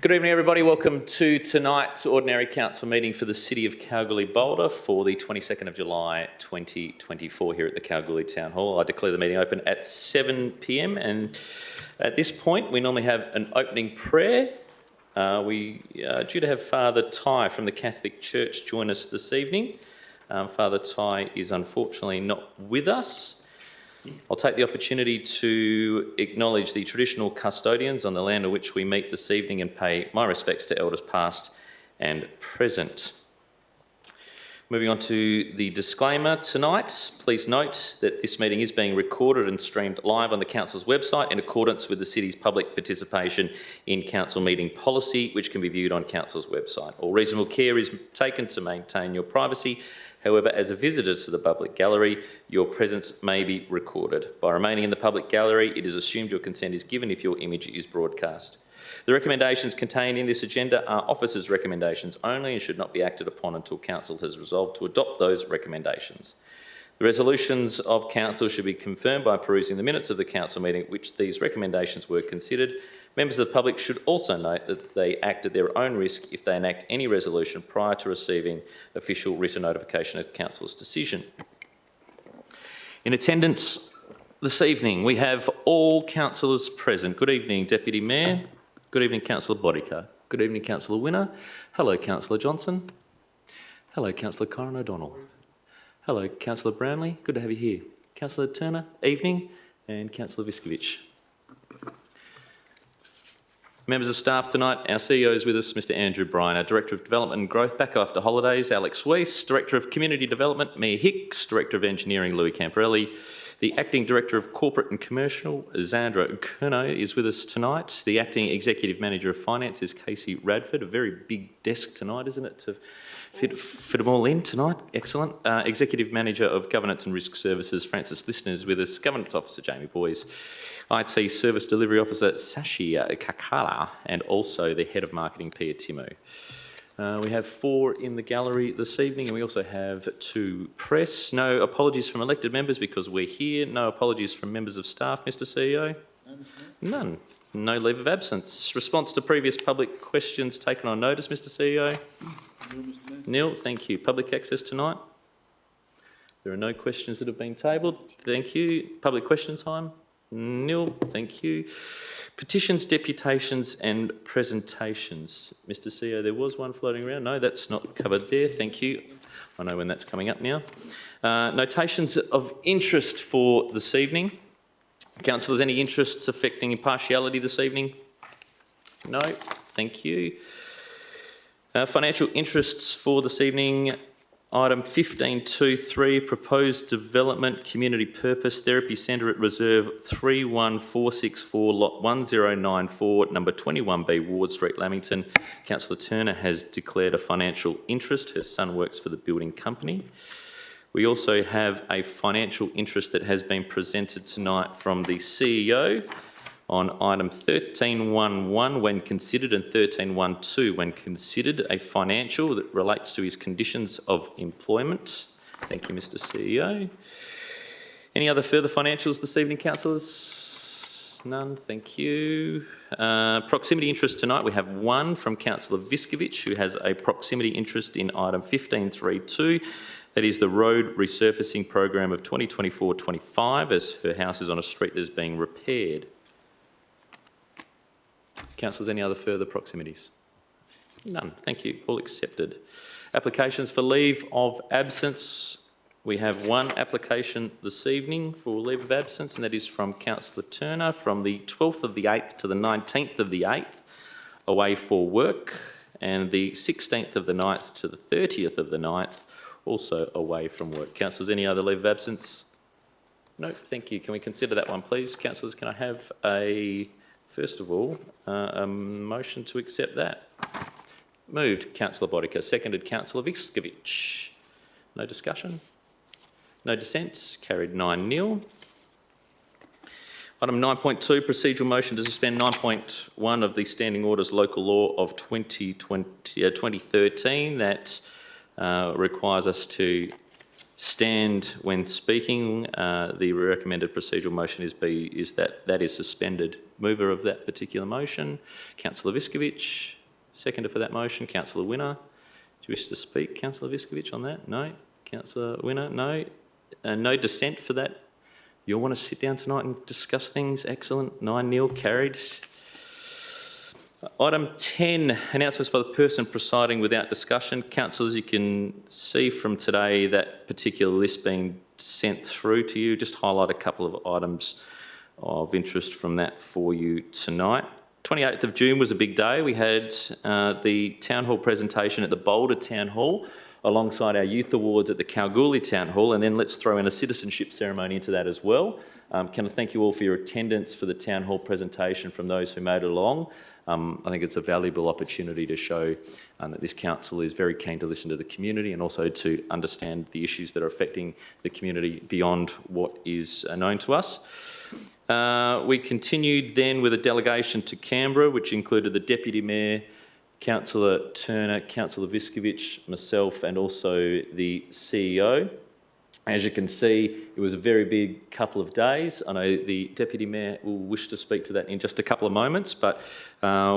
Good evening, everybody. Welcome to tonight's Ordinary Council meeting for the City of Kalgoorlie-Boulder for the 22nd of July 2024 here at the Kalgoorlie Town Hall. I declare the meeting open at 7 p.m, and at this point we normally have an opening prayer. We are due to have Father Ty from the Catholic Church join us this evening. Father Ty is unfortunately not with us. I'll take the opportunity to acknowledge the traditional custodians on the land on which we meet this evening and pay my respects to elders past and present. Moving on to the disclaimer tonight, please note that this meeting is being recorded and streamed live on the Council's website in accordance with the City's public participation in Council meeting policy, which can be viewed on Council's website. All reasonable care is taken to maintain your privacy. However, as a visitor to the public gallery, your presence may be recorded. By remaining in the public gallery, it is assumed your consent is given if your image is broadcast. The recommendations contained in this agenda are officers' recommendations only and should not be acted upon until Council has resolved to adopt those recommendations. The resolutions of Council should be confirmed by perusing the minutes of the Council meeting at which these recommendations were considered. Members of the public should also note that they act at their own risk if they enact any resolution prior to receiving official written notification of Council's decision. In attendance this evening, we have all councillors present. Good evening, Deputy Mayor. Good evening, Councillor Bodica. Good evening, Councillor Winner. Hello, Councillor Johnson. Hello, Councillor Corin O'Donnell. Hello, Councillor Brownlee. Good to have you here. Councillor Turner, evening. And Councillor Viskovich. Members of staff tonight, our CEO is with us, Mr Andrew Bryan, our Director of Development and Growth back after holidays, Alex Weiss, Director of Community Development, Mia Hicks, Director of Engineering, Louis Camporelli, the Acting Director of Corporate and Commercial, Zandra Kerno, is with us tonight. The Acting Executive Manager of Finance is Casey Radford. A very big desk tonight, isn't it, to fit them all in tonight? Excellent. Executive Manager of Governance and Risk Services, Francis Listener, is with us. Governance Officer, Jamie Boys. IT Service Delivery Officer, Sashi Kakala, and also the Head of Marketing, Pia Timu. We have 4 in the gallery this evening, and we also have 2 press. No apologies from elected members because we're here. No apologies from members of staff, Mr CEO? None. No leave of absence. Response to previous public questions taken on notice, Mr CEO? Nil, thank you. Public access tonight? There are no questions that have been tabled. Thank you. Public question time? Nil, thank you. Petitions, deputations and presentations. Mr CEO, there was one floating around. No, that's not covered there. Thank you. I know when that's coming up now. Notations of interest for this evening. Councillors, any interests affecting impartiality this evening? No, thank you. Financial interests for this evening. Item 15.2.3, Proposed Development Community Purpose Therapy Centre at Reserve 31464 Lot 1094, number 21B Ward Street, Lamington. Councillor Turner has declared a financial interest. Her son works for the building company. We also have a financial interest that has been presented tonight from the CEO on item 13.1.1 when considered and 13.1.2 when considered, a financial that relates to his conditions of employment. Thank you, Mr CEO. Any other further financials this evening, councillors? None, thank you. Proximity interest tonight, we have one from Councillor Viskovich, who has a proximity interest in item 15.3.2. That is the road resurfacing program of 2024-25, as her house is on a street that is being repaired. Councillors, any other further proximities? None. Thank you. All accepted. Applications for leave of absence. We have one application this evening for leave of absence, and that is from Councillor Turner from the 12th of the 8th to the 19th of the 8th, away for work, and the 16th of the 9th to the 30th of the 9th, also away from work. Councillors, any other leave of absence? No. Thank you. Can we consider that one, please? Councillors, can I have first of all, a motion to accept that? Moved, Councillor Bodica. Seconded, Councillor Viskovich. No discussion? No dissent? Carried 9-0. Item 9.2, procedural motion to suspend 9.1 of the Standing Orders Local Law of 2013 that requires us to stand when speaking. The recommended procedural motion is that is suspended mover of that particular motion. Councillor Viskovich, seconder for that motion. Councillor Winner, do you wish to speak, Councillor Viskovich, on that? No. Councillor Winner, no. No dissent for that. You all want to sit down tonight and discuss things? Excellent. 9-0, carried. Item 10, announcements by the person presiding without discussion. Councillors, you can see from today that particular list being sent through to you. Just highlight a couple of items of interest from that for you tonight. 28th of June was a big day. We had the Town Hall presentation at the Boulder Town Hall alongside our Youth Awards at the Kalgoorlie Town Hall, and then let's throw in a citizenship ceremony into that as well. Can I thank you all for your attendance for the Town Hall presentation from those who made it along. I think it's a valuable opportunity to show that this council is very keen to listen to the community and also to understand the issues that are affecting the community beyond what is known to us. We continued then with a delegation to Canberra, which included the Deputy Mayor, Councillor Turner, Councillor Viskovich, myself, and also the CEO. As you can see, it was a very big couple of days. I know the Deputy Mayor will wish to speak to that in just a couple of moments, but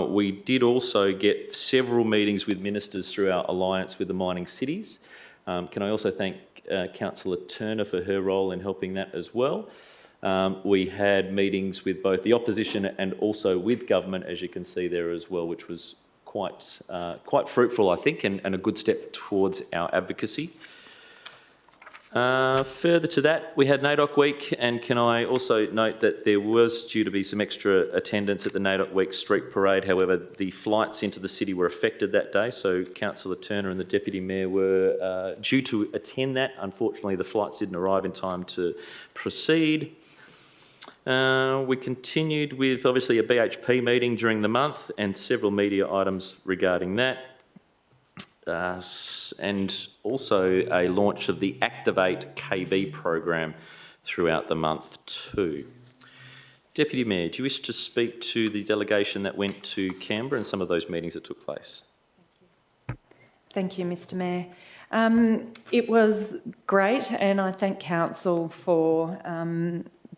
we did also get several meetings with ministers through our alliance with the mining cities. Can I also thank Councillor Turner for her role in helping that as well. We had meetings with both the opposition and also with government, as you can see there as well, which was quite fruitful, I think, and a good step towards our advocacy. Further to that, we had NAIDOC Week, and can I also note that there was due to be some extra attendance at the NAIDOC Week street parade. However, the flights into the city were affected that day, so Councillor Turner and the Deputy Mayor were due to attend that. Unfortunately, the flights didn't arrive in time to proceed. We continued with obviously a BHP meeting during the month and several media items regarding that. And also a launch of the Activate KB program throughout the month too. Deputy Mayor, do you wish to speak to the delegation that went to Canberra and some of those meetings that took place? Thank you, Mr Mayor. It was great, and I thank Council for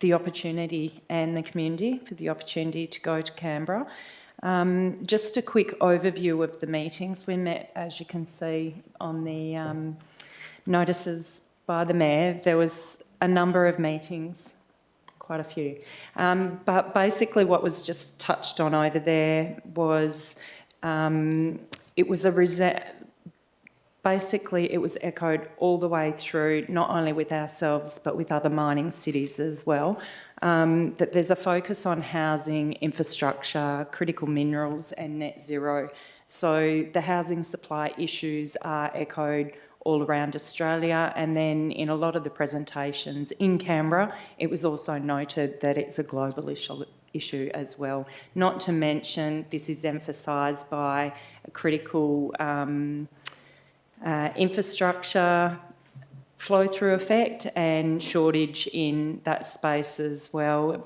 the opportunity and the community for the opportunity to go to Canberra. Just a quick overview of the meetings. We met, as you can see on the notices by the Mayor, there was a number of meetings, quite a few. But basically what was just touched on over there was it was basically, it was echoed all the way through, not only with ourselves, but with other mining cities as well, that there's a focus on housing, infrastructure, critical minerals and net zero. So the housing supply issues are echoed all around Australia, and then in a lot of the presentations in Canberra, it was also noted that it's a global issue as well. Not to mention, this is emphasised by a critical infrastructure flow-through effect and shortage in that space as well.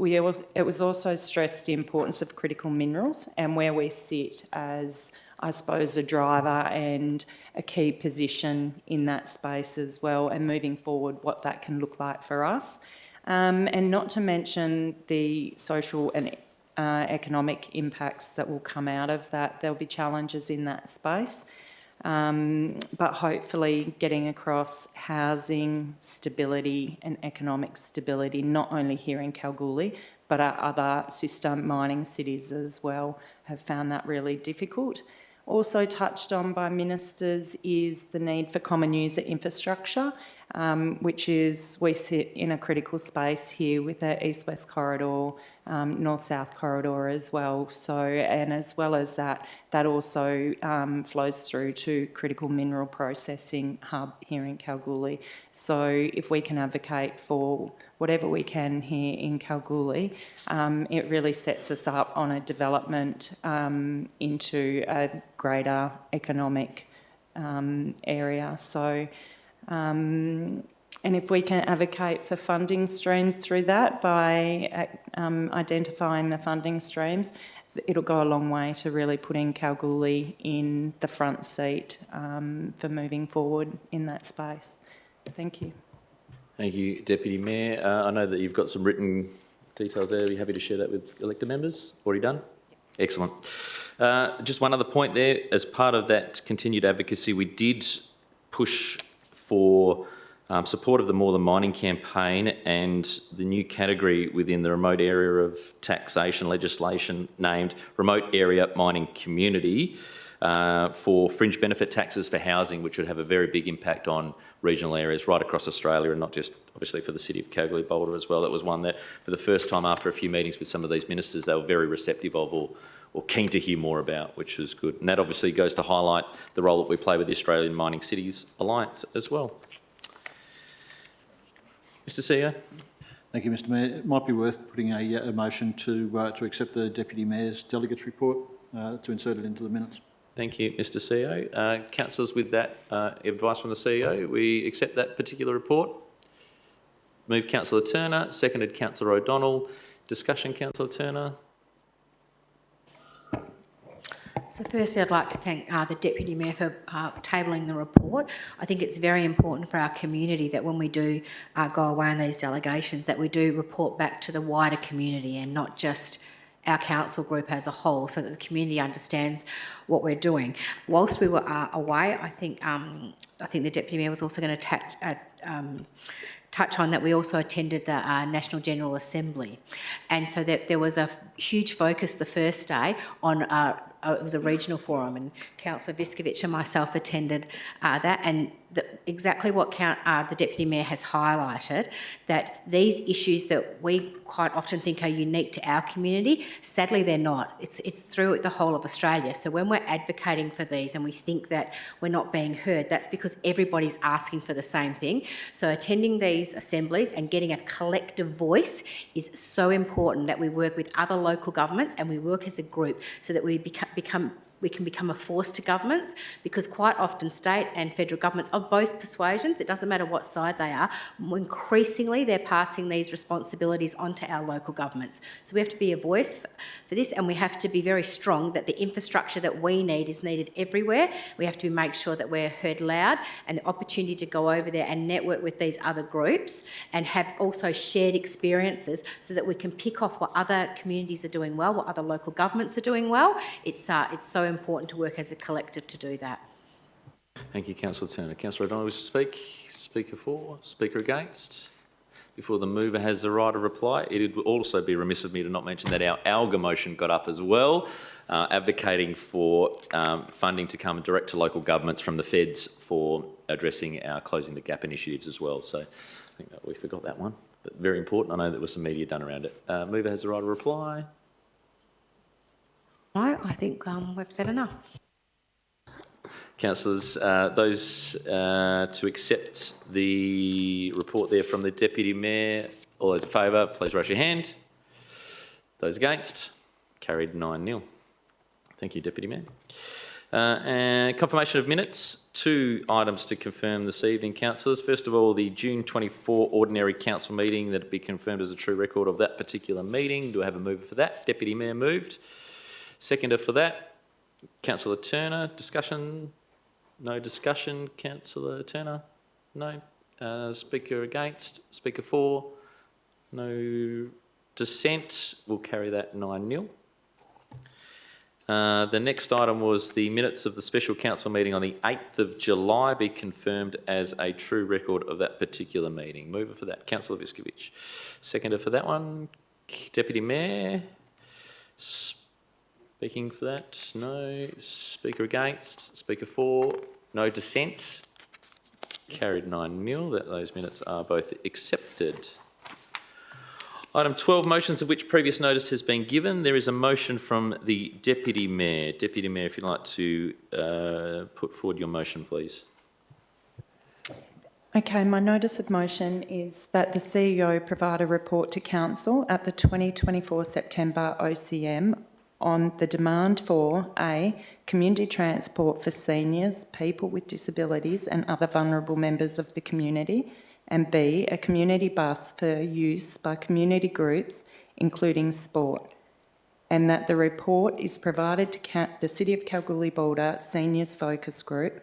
It was also stressed the importance of critical minerals and where we sit as, I suppose, a driver and a key position in that space as well, and moving forward what that can look like for us. And not to mention the social and economic impacts that will come out of that. There'll be challenges in that space. But hopefully getting across housing stability and economic stability, not only here in Kalgoorlie, but our other sister mining cities as well have found that really difficult. Also touched on by ministers is the need for common user infrastructure, which is, we sit in a critical space here with the East-West corridor, North-South corridor as well. So, and as well as that, that also flows through to critical mineral processing hub here in Kalgoorlie. So if we can advocate for whatever we can here in Kalgoorlie, it really sets us up on a development into a greater economic area. So, and if we can advocate for funding streams through that by identifying the funding streams, it'll go a long way to really putting Kalgoorlie in the front seat for moving forward in that space. Thank you. Thank you, Deputy Mayor. I know that you've got some written details there. Are you happy to share that with elected members? Already done? Excellent. Just one other point there. As part of that continued advocacy, we did push for support of the More Than Mining campaign and the new category within the remote area of taxation legislation named Remote Area Mining Community for fringe benefit taxes for housing, which would have a very big impact on regional areas right across Australia, and not just obviously for the city of Kalgoorlie-Boulder as well. That was one that for the first time after a few meetings with some of these ministers, they were very receptive of or keen to hear more about, which is good. And that obviously goes to highlight the role that we play with the Australian Mining Cities Alliance as well. Mr CEO. Thank you, Mr Mayor. It might be worth putting a motion to accept the Deputy Mayor's delegates report to insert it into the minutes. Thank you, Mr CEO. Councillors, with that advice from the CEO, we accept that particular report. Moved Councillor Turner, seconded Councillor O'Donnell. Discussion, Councillor Turner. So firstly, I'd like to thank the Deputy Mayor for tabling the report. I think it's very important for our community that when we do go away on these delegations, that we do report back to the wider community and not just our council group as a whole, so that the community understands what we're doing. Whilst we were away, I think the Deputy Mayor was also going to touch on that we also attended the National General Assembly, and so that there was a huge focus the first day on it was a regional forum, and Councillor Viskovich and myself attended that, and exactly what the Deputy Mayor has highlighted, that these issues that we quite often think are unique to our community, sadly they're not. It's through the whole of Australia. So when we're advocating for these and we think that we're not being heard, that's because everybody's asking for the same thing. So attending these assemblies and getting a collective voice is so important, that we work with other local governments and we work as a group so that we can become a force to governments, because quite often state and federal governments of both persuasions, it doesn't matter what side they are, increasingly they're passing these responsibilities onto our local governments. So we have to be a voice for this, and we have to be very strong that the infrastructure that we need is needed everywhere. We have to make sure that we're heard loud, and the opportunity to go over there and network with these other groups and have also shared experiences so that we can pick off what other communities are doing well, what other local governments are doing well. It's so important to work as a collective to do that. Thank you, Councillor Turner. Councillor O'Donnell wishes to speak. Speaker for, speaker against. Before the mover has the right of reply, it would also be remiss of me to not mention that our ALGA motion got up as well, advocating for funding to come direct to local governments from the feds for addressing our Closing the Gap initiatives as well. So I think that we forgot that one, but very important. I know there was some media done around it. Mover has the right of reply. No, I think we've said enough. Councillors, those to accept the report there from the Deputy Mayor, all those in favour, please raise your hand. Those against? Carried 9-0. Thank you, Deputy Mayor. And confirmation of minutes. 2 items to confirm this evening, councillors. First of all, the June 24 Ordinary Council meeting, that be confirmed as a true record of that particular meeting. Do I have a mover for that? Deputy Mayor moved. Seconder for that, Councillor Turner. Discussion? No discussion. Councillor Turner? No. Speaker against? Speaker for? No dissent. We'll carry that 9-0. The next item was the minutes of the special council meeting on the 8th of July be confirmed as a true record of that particular meeting. Mover for that, Councillor Viskovich. Seconder for that one, Deputy Mayor. Speaking for that, no. Speaker against, speaker for, no dissent. Carried 9-0. That those minutes are both accepted. Item 12, motions of which previous notice has been given. There is a motion from the Deputy Mayor. Deputy Mayor, if you'd like to put forward your motion, please. Okay, my notice of motion is that the CEO provide a report to Council at the 2024 September OCM on the demand for A, community transport for seniors, people with disabilities and other vulnerable members of the community, and B, a community bus for use by community groups, including sport, and that the report is provided to the City of Kalgoorlie-Boulder Seniors Focus Group,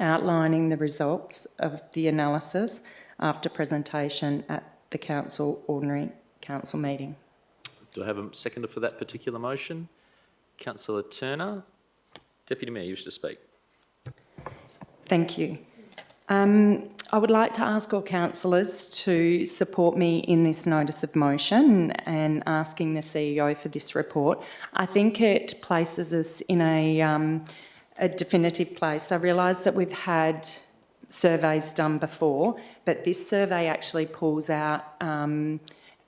outlining the results of the analysis after presentation at the Council Ordinary council meeting. Do I have a seconder for that particular motion? Councillor Turner. Deputy Mayor, you wish to speak? Thank you. I would like to ask all councillors to support me in this notice of motion and asking the CEO for this report. I think it places us in a definitive place. I realise that we've had surveys done before, but this survey actually pulls out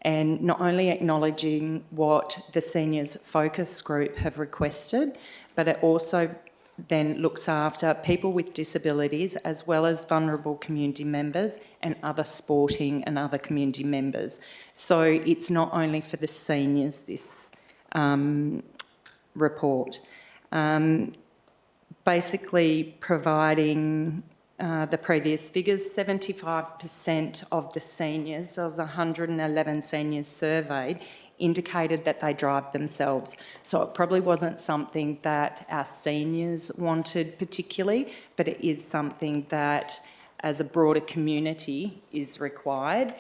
and not only acknowledging what the seniors focus group have requested, but it also then looks after people with disabilities as well as vulnerable community members and other sporting and other community members. So it's not only for the seniors, this report. Basically providing the previous figures, 75% of the seniors, there was 111 seniors surveyed, indicated that they drive themselves. So it probably wasn't something that our seniors wanted particularly, but it is something that as a broader community is required.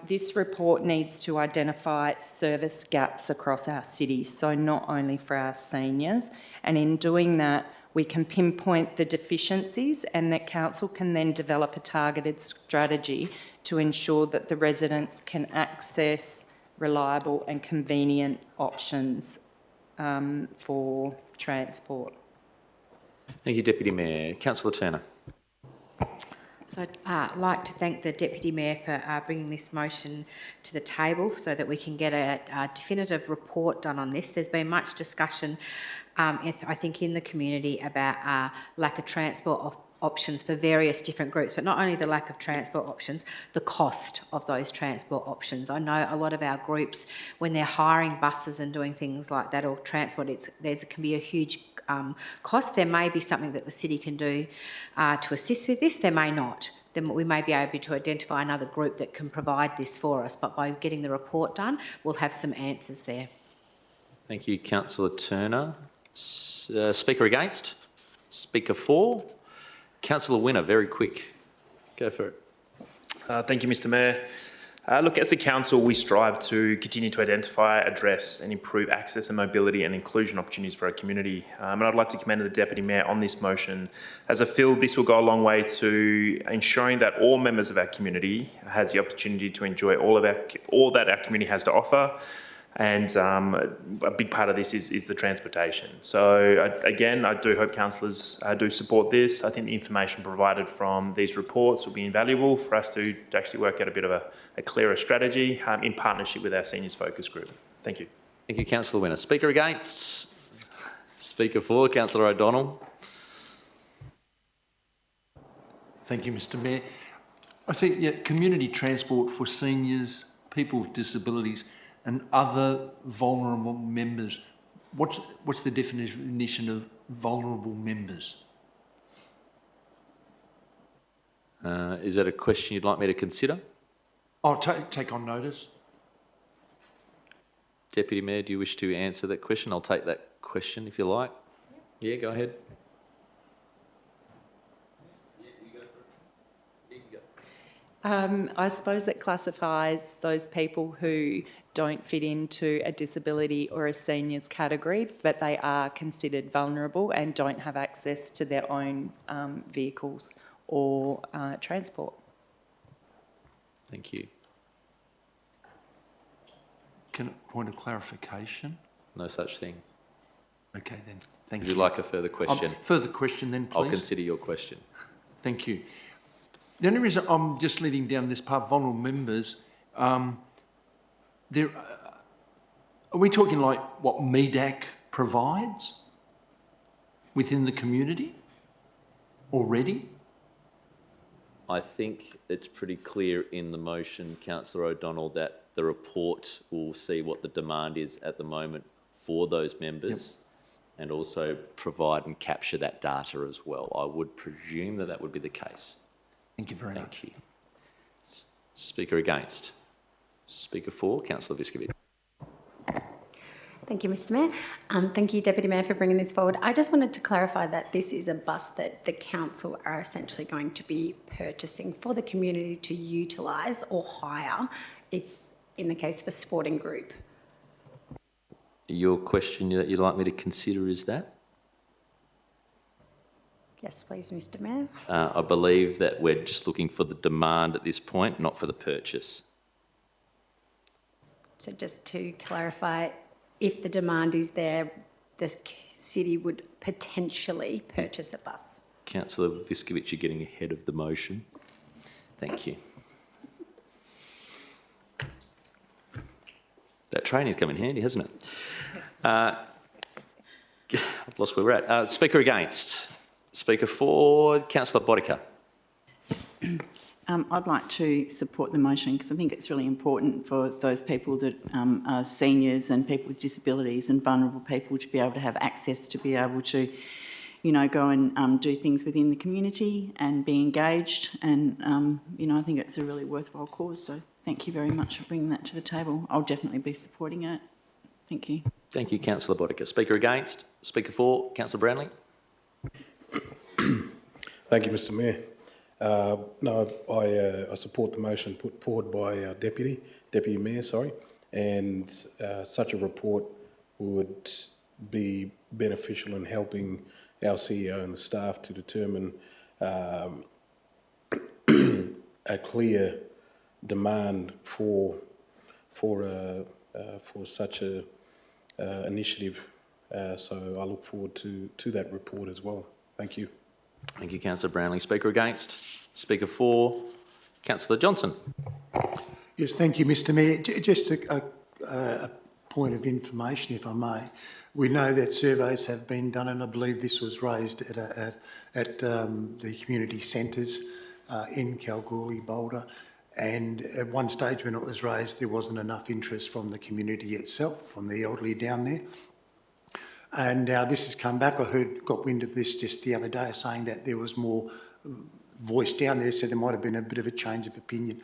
This report needs to identify service gaps across our city, so not only for our seniors, and in doing that we can pinpoint the deficiencies and that council can then develop a targeted strategy to ensure that the residents can access reliable and convenient options for transport. Thank you, Deputy Mayor. Councillor Turner. So I'd like to thank the Deputy Mayor for bringing this motion to the table so that we can get a definitive report done on this. There's been much discussion, I think, in the community about lack of transport options for various different groups, but not only the lack of transport options, the cost of those transport options. I know a lot of our groups, when they're hiring buses and doing things like that or transport, there can be a huge cost. There may be something that the city can do to assist with this. There may not. Then we may be able to identify another group that can provide this for us, but by getting the report done, we'll have some answers there. Thank you, Councillor Turner. Speaker against? Speaker for? Councillor Winner, very quick. Go for it. Thank you, Mr. Mayor. Look, as a council, we strive to continue to identify, address and improve access and mobility and inclusion opportunities for our community. And I'd like to commend the Deputy Mayor on this motion. As I feel this will go a long way to ensuring that all members of our community has the opportunity to enjoy all that our community has to offer. And a big part of this is the transportation. So again, I do hope councillors do support this. I think the information provided from these reports will be invaluable for us to actually work out a bit of a clearer strategy in partnership with our seniors focus group. Thank you. Thank you, Councillor Winner. Speaker against? Speaker for? Councillor O'Donnell. Thank you, Mr. Mayor. I think community transport for seniors, people with disabilities and other vulnerable members. What's the definition of vulnerable members? Is that a question you'd like me to consider? I'll take on notice. Deputy Mayor, do you wish to answer that question? I'll take that question if you like. Yeah, go ahead. I suppose it classifies those people who don't fit into a disability or a seniors category, but they are considered vulnerable and don't have access to their own vehicles or transport. Thank you. Point of clarification? No such thing. Okay then, thank Would you. you like a further question? Further question then, please. I'll consider your question. Thank you. The only reason I'm just leading down this path, vulnerable members, are we talking like what MEDAC provides within the community already? I think it's pretty clear in the motion, Councillor O'Donnell, that the report will see what the demand is at the moment for those members and also provide and capture that data as well. I would presume that that would be the case. Thank you very much. Thank you. Speaker against? Speaker for? Councillor Viscovic. Thank you, Mr. Mayor. Thank you, Deputy Mayor, for bringing this forward. I just wanted to clarify that this is a bus that the council are essentially going to be purchasing for the community to utilise or hire if in the case of a sporting group. Your question that you'd like me to consider is that? Yes, please, Mr. Mayor. I believe that we're just looking for the demand at this point, not for the purchase. So just to clarify, if the demand is there, the city would potentially purchase a bus. Councillor Viskovich, you're getting ahead of the motion. Thank you. That training's come in handy, hasn't it? I've lost where we're at. Speaker against. Speaker for, Councillor Bodica. I'd like to support the motion because I think it's really important for those people that are seniors and people with disabilities and vulnerable people to be able to have access to be able to, you know, go and do things within the community and be engaged. And, you know, I think it's a really worthwhile cause. So thank you very much for bringing that to the table. I'll definitely be supporting it. Thank you. Thank you, Councillor Bodica. Speaker against. Speaker for, Councillor Brownlee. Thank you, Mr. Mayor. No, I support the motion put forward by our Deputy Mayor, and such a report would be beneficial in helping our CEO and the staff to determine a clear demand for such a initiative. So I look forward to that report as well. Thank you. Thank you, Councillor Brownlee. Speaker against. Speaker for, Councillor Johnson. Yes, thank you, Mr. Mayor. Just a point of information, if I may. We know that surveys have been done, and I believe this was raised at the community centres in Kalgoorlie-Boulder. And at one stage when it was raised, there wasn't enough interest from the community itself, from the elderly down there. And now this has come back. Got wind of this just the other day, saying that there was more voice down there, so there might have been a bit of a change of opinion.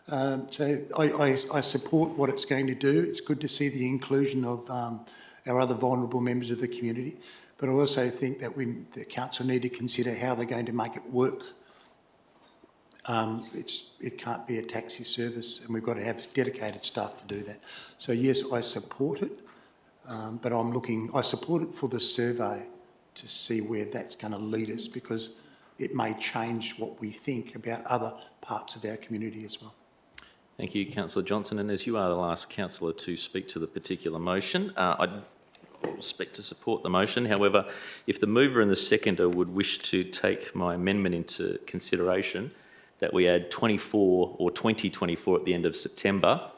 So I support what it's going to do. It's good to see the inclusion of our other vulnerable members of the community, but I also think that the council need to consider how they're going to make it work. It can't be a taxi service, and we've got to have dedicated staff to do that. So yes, I support it. But I support it for the survey to see where that's going to lead us, because it may change what we think about other parts of our community as well. Thank you, Councillor Johnson. And as you are the last councillor to speak to the particular motion, I will speak to support the motion. However, if the mover and the seconder would wish to take my amendment into consideration, that we add 24 or 2024 at the end of September,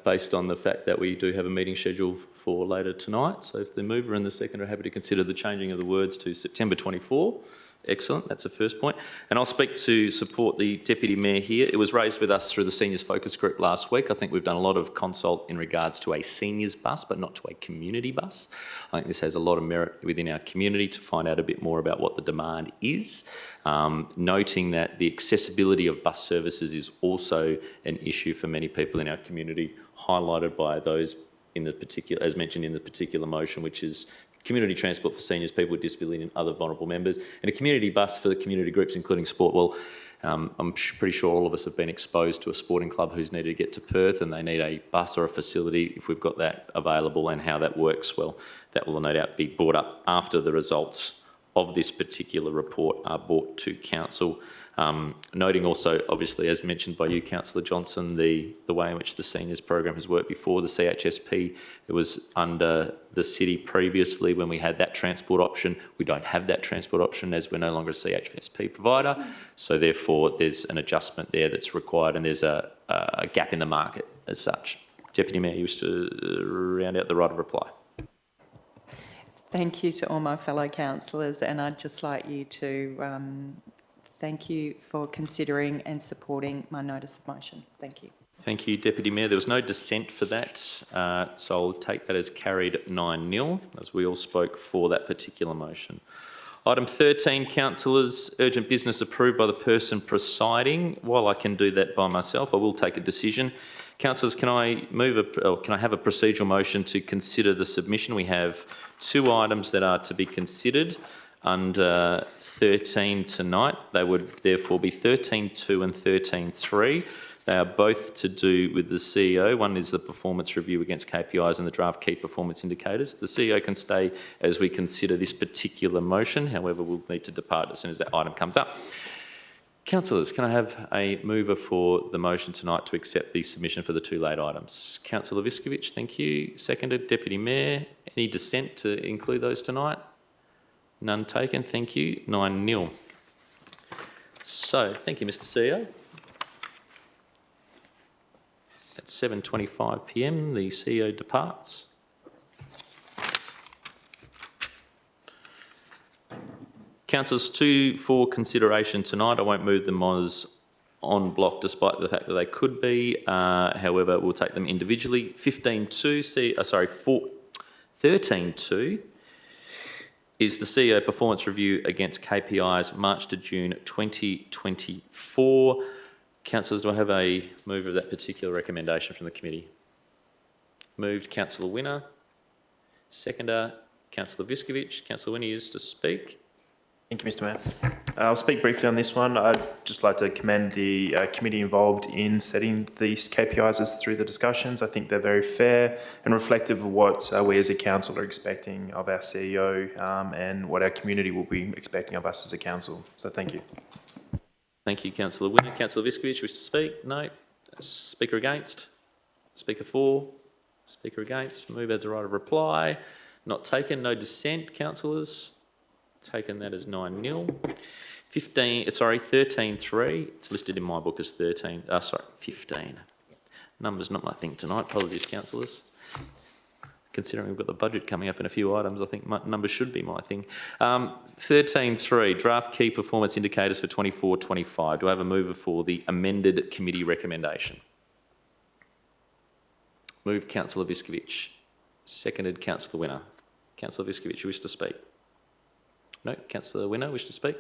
based on the fact that we do have a meeting scheduled for later tonight. So if the mover and the seconder are happy to consider the changing of the words to September 24, excellent, that's the first point. And I'll speak to support the Deputy Mayor here. It was raised with us through the Seniors Focus Group last week. I think we've done a lot of consult in regards to a seniors bus, but not to a community bus. I think this has a lot of merit within our community to find out a bit more about what the demand is, noting that the accessibility of bus services is also an issue for many people in our community, highlighted by those in the particular, as mentioned in the particular motion, which is community transport for seniors, people with disability and other vulnerable members, and a community bus for the community groups, including sport. Well, I'm pretty sure all of us have been exposed to a sporting club who's needed to get to Perth and they need a bus or a facility. If we've got that available and how that works, well, that will no doubt be brought up after the results of this particular report are brought to council. Noting also, obviously, as mentioned by you, Councillor Johnson, the way in which the seniors program has worked before, the CHSP, it was under the city previously when we had that transport option. We don't have that transport option as we're no longer a CHSP provider. So therefore, there's an adjustment there that's required, and there's a gap in the market as such. Deputy Mayor, you wish to round out the right of reply. Thank you to all my fellow councillors, and I'd just like you to thank you for considering and supporting my notice of motion. Thank you. Thank you, Deputy Mayor. There was no dissent for that, so I'll take that as carried 9-0, as we all spoke for that particular motion. Item 13, councillors, urgent business approved by the person presiding. While I can do that by myself, I will take a decision. Councillors, can I have a procedural motion to consider the submission? We have two items that are to be considered under 13 tonight. They would therefore be 13.2 and 13.3. They are both to do with the CEO. One is the performance review against KPIs and the draft key performance indicators. The CEO can stay as we consider this particular motion. However, we'll need to depart as soon as that item comes up. Councillors, can I have a mover for the motion tonight to accept the submission for the two late items? Councillor Viskovich, thank you. Seconded. Deputy Mayor, any dissent to include those tonight? None taken. Thank you. 9-0. So, thank you, Mr. CEO. At 7:25 p.m, the CEO departs. Councillors, two for consideration tonight. I won't move them as on block despite the fact that they could be. However, we'll take them individually. 13.2 is the CEO performance review against KPIs March to June 2024. Councillors, do I have a move of that particular recommendation from the committee? Moved, Councillor Winner. Seconder, Councillor Viskovich. Councillor Winner, you used to speak. Thank you, Mr. Mayor. I'll speak briefly on this one. I'd just like to commend the committee involved in setting these KPIs as through the discussions. I think they're very fair and reflective of what we as a council are expecting of our CEO and what our community will be expecting of us as a council. So thank you. Thank you, Councillor Winner. Councillor Viskovich, wish to speak? No. Speaker against? Speaker for? Speaker against? Move as a right of reply. Not taken. No dissent, councillors. Taken that as 9-0. 13.3. It's listed in my book as 15. Numbers not my thing tonight. Apologies, councillors. Considering we've got the budget coming up in a few items, I think numbers should be my thing. 13.3, draft key performance indicators for 24-25. Do I have a mover for the amended committee recommendation? Moved, Councillor Viskovich. Seconded, Councillor Winner. Councillor Viskovich, you wish to speak? No. Councillor Winner, wish to speak?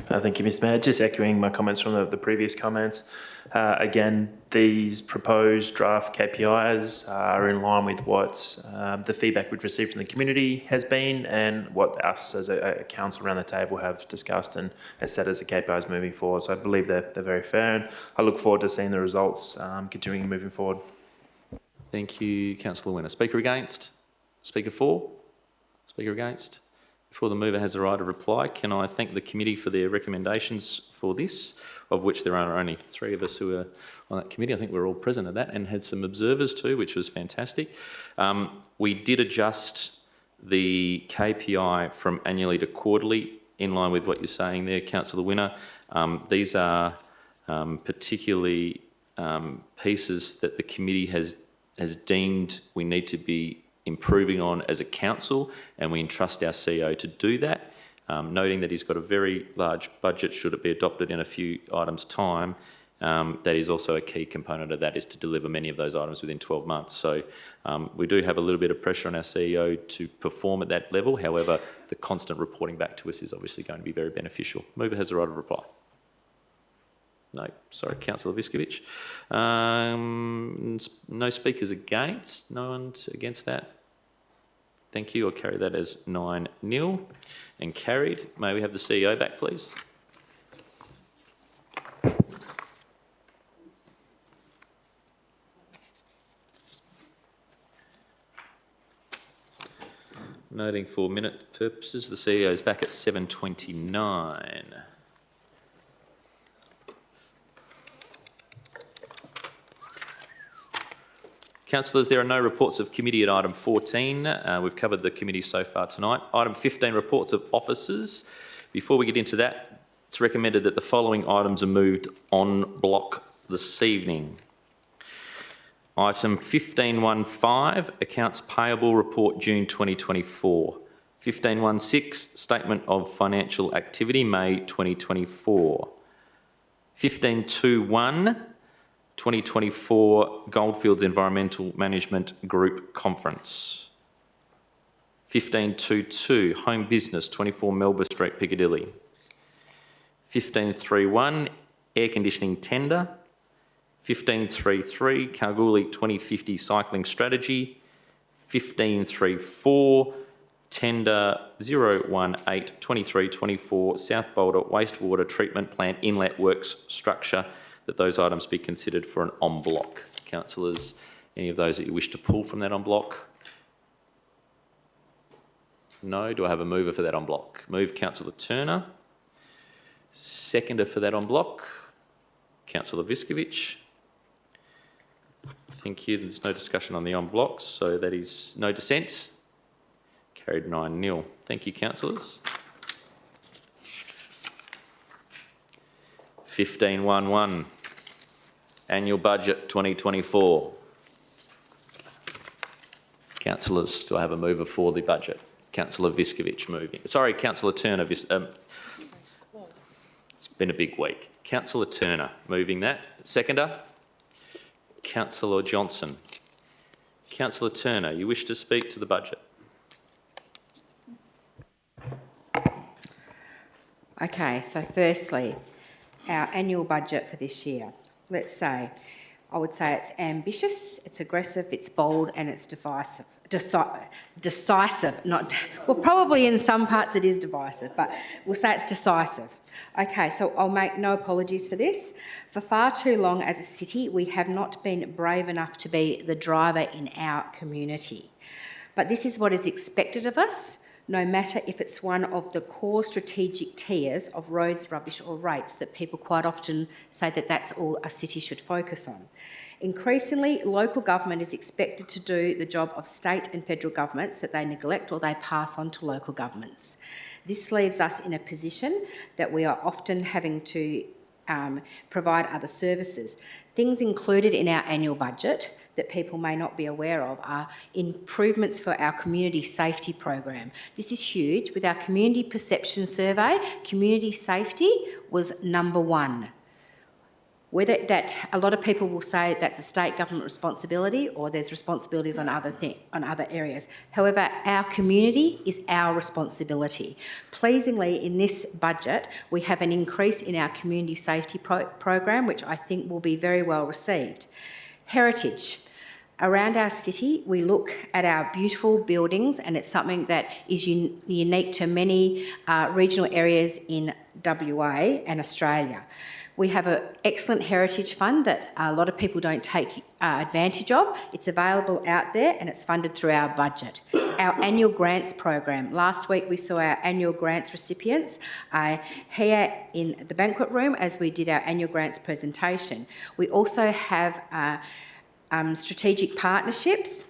Thank you, Mr. Mayor. Just echoing my comments from the previous comments. Again, these proposed draft KPIs are in line with what the feedback we've received from the community has been and what us as a council around the table have discussed and set as the KPIs moving forward. So I believe they're very fair and I look forward to seeing the results continuing moving forward. Thank you, Councillor Winner. Speaker against? Speaker for? Speaker against? Before the mover has the right of reply, can I thank the committee for their recommendations for this, of which there are only 3 of us who are on that committee. I think we're all present at that and had some observers too, which was fantastic. We did adjust the KPI from annually to quarterly in line with what you're saying there, Councillor Winner. These are particularly pieces that the committee has deemed we need to be improving on as a council, and we entrust our CEO to do that, noting that he's got a very large budget should it be adopted in a few items' time. That is also a key component of that, is to deliver many of those items within 12 months. So we do have a little bit of pressure on our CEO to perform at that level. However, the constant reporting back to us is obviously going to be very beneficial. Mover has the right of reply. No, sorry, Councillor Viskovich. No speakers against. No one against that. Thank you. I'll carry that as 9-0 and carried. May we have the CEO back, please? Noting for minute purposes, the CEO is back at 7:29. Councillors, there are no reports of committee at item 14. We've covered the committee so far tonight. Item 15, reports of officers. Before we get into that, it's recommended that the following items are moved on block this evening. Item 15.15, accounts payable report June 2024. 15.16, statement of financial activity May 2024. 15.21, 2024 Goldfields Environmental Management Group Conference. 15.22, Home Business, 24 Melbourne Street, Piccadilly. 15.31, Air Conditioning Tender. 15.33, Kalgoorlie 2050 Cycling Strategy. 15.34, Tender 018-2324 South Boulder Wastewater Treatment Plant Inlet Works Structure that those items be considered for an en bloc. Councillors, any of those that you wish to pull from that en bloc? No. Do I have a mover for that en bloc? Move, Councillor Turner. Seconder for that en bloc, Councillor Viskovich. Thank you. There's no discussion on the en blocs, so that is no dissent. Carried 9-0. Thank you, councillors. 15.11. Annual Budget 2024. Councillors, do I have a mover for the budget? Councillor Viskovich moving. Sorry, Councillor Turner. It's been a big week. Councillor Turner moving that. Seconder? Councillor Johnson. Councillor Turner, you wish to speak to the budget? Okay, so firstly, our annual budget for this year. Let's say, I would say it's ambitious, it's aggressive, it's bold, and it's divisive. Decisive, not, well, probably in some parts it is divisive, but we'll say it's decisive. Okay, so I'll make no apologies for this. For far too long as a city, we have not been brave enough to be the driver in our community. But this is what is expected of us, no matter if it's one of the core strategic tiers of roads, rubbish or rates that people quite often say that that's all a city should focus on. Increasingly, local government is expected to do the job of state and federal governments that they neglect or they pass on to local governments. This leaves us in a position that we are often having to provide other services. Things included in our annual budget that people may not be aware of are improvements for our community safety program. This is huge. With our community perception survey, community safety was number one. Whether that, a lot of people will say that's a state government responsibility or there's responsibilities on other areas. However, our community is our responsibility. Pleasingly, in this budget, we have an increase in our community safety program, which I think will be very well received. Heritage. Around our city, we look at our beautiful buildings, and it's something that is unique to many regional areas in WA and Australia. We have an excellent heritage fund that a lot of people don't take advantage of. It's available out there and it's funded through our budget. Our annual grants program. Last week we saw our annual grants recipients here in the banquet room as we did our annual grants presentation. We also have strategic partnerships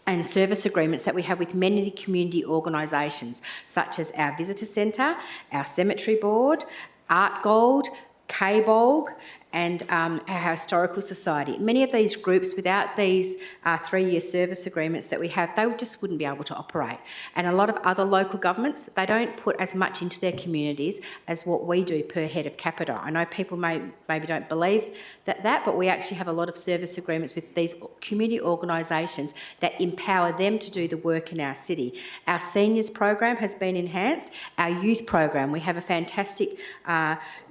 and service agreements that we have with many community organisations, such as our visitor centre, our cemetery board, Art Gold, KBOLG, and our Historical Society. Many of these groups, without these 3-year service agreements that we have, they just wouldn't be able to operate. And a lot of other local governments, they don't put as much into their communities as what we do per head of capita. I know people maybe don't believe that, but we actually have a lot of service agreements with these community organisations that empower them to do the work in our city. Our seniors program has been enhanced. Our youth program, we have a fantastic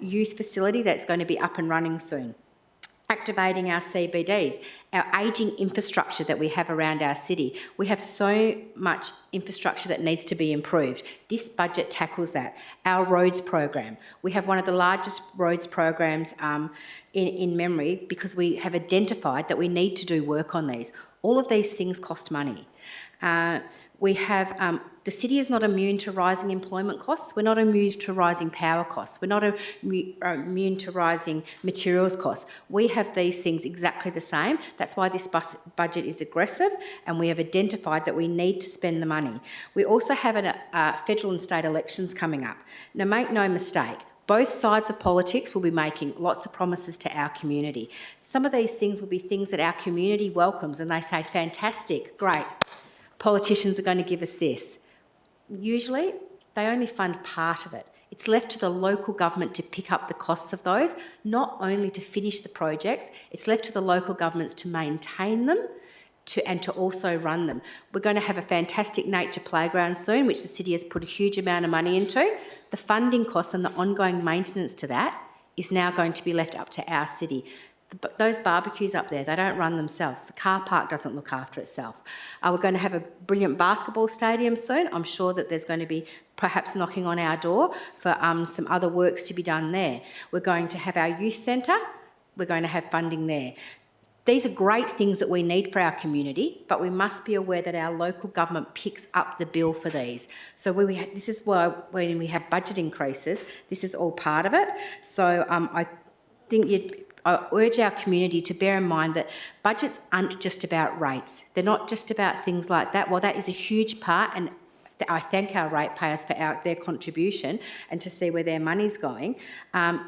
youth facility that's going to be up and running soon. Activating our CBDs, our ageing infrastructure that we have around our city. We have so much infrastructure that needs to be improved. This budget tackles that. Our roads program. We have one of the largest roads programs in memory because we have identified that we need to do work on these. All of these things cost money. We have, the city is not immune to rising employment costs. We're not immune to rising power costs. We're not immune to rising materials costs. We have these things exactly the same. That's why this budget is aggressive, and we have identified that we need to spend the money. We also have federal and state elections coming up. Now, make no mistake, both sides of politics will be making lots of promises to our community. Some of these things will be things that our community welcomes, and they say, fantastic, great. Politicians are going to give us this. Usually, they only fund part of it. It's left to the local government to pick up the costs of those, not only to finish the projects, it's left to the local governments to maintain them and to also run them. We're going to have a fantastic nature playground soon, which the city has put a huge amount of money into. The funding costs and the ongoing maintenance to that is now going to be left up to our city. Those barbecues up there, they don't run themselves. The car park doesn't look after itself. We're going to have a brilliant basketball stadium soon. I'm sure that there's going to be perhaps knocking on our door for some other works to be done there. We're going to have our youth centre we're going to have funding there. These are great things that we need for our community, but we must be aware that our local government picks up the bill for these. So this is why when we have budget increases, this is all part of it. So I think I urge our community to bear in mind that budgets aren't just about rates. They're not just about things like that. Well, that is a huge part, and I thank our ratepayers for their contribution and to see where their money's going.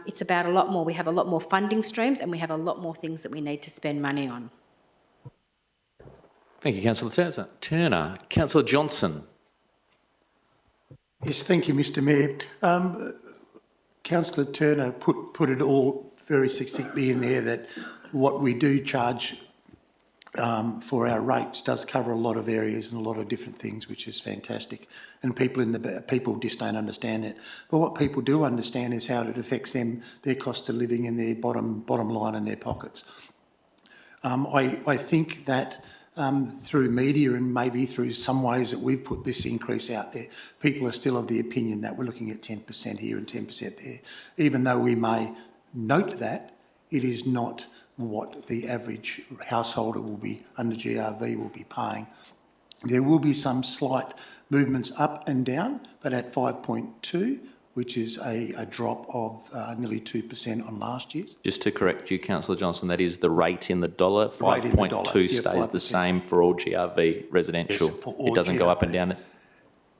It's about a lot more. We have a lot more funding streams and we have a lot more things that we need to spend money on. Thank you, Councillor Turner. Councillor Johnson. Yes, thank you, Mr Mayor. Councillor Turner put it all very succinctly in there that what we do charge for our rates does cover a lot of areas and a lot of different things, which is fantastic. And people just don't understand that. But what people do understand is how it affects them, their cost of living and their bottom line in their pockets. I think that through media and maybe through some ways that we've put this increase out there, people are still of the opinion that we're looking at 10% here and 10% there. Even though we may note that, it is not what the average householder will be under GRV will be paying. There will be some slight movements up and down, but at 5.2, which is a drop of nearly 2% on last year's. Just to correct you, Councillor Johnson, that is the rate in the dollar. 5.2 stays 5%. the same for all GRV residential. Yes, for all it doesn't go up and GRV. down.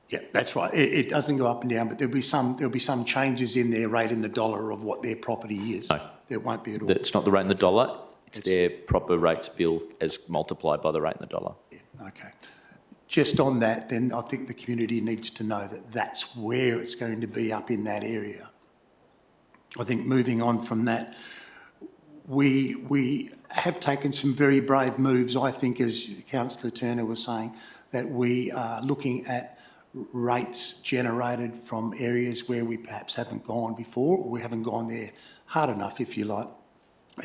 Yeah, that's right. It doesn't go up and down, but there'll be some changes in their rate in the dollar of what their property is. No. There won't be at all. It's not the rate in the dollar. It's their proper rates bill as multiplied by the rate in the dollar. Yeah, okay. Just on that, then I think the community needs to know that that's where it's going to be up in that area. I think moving on from that, we have taken some very brave moves, I think, as Councillor Turner was saying, that we are looking at rates generated from areas where we perhaps haven't gone before, or we haven't gone there hard enough, if you like.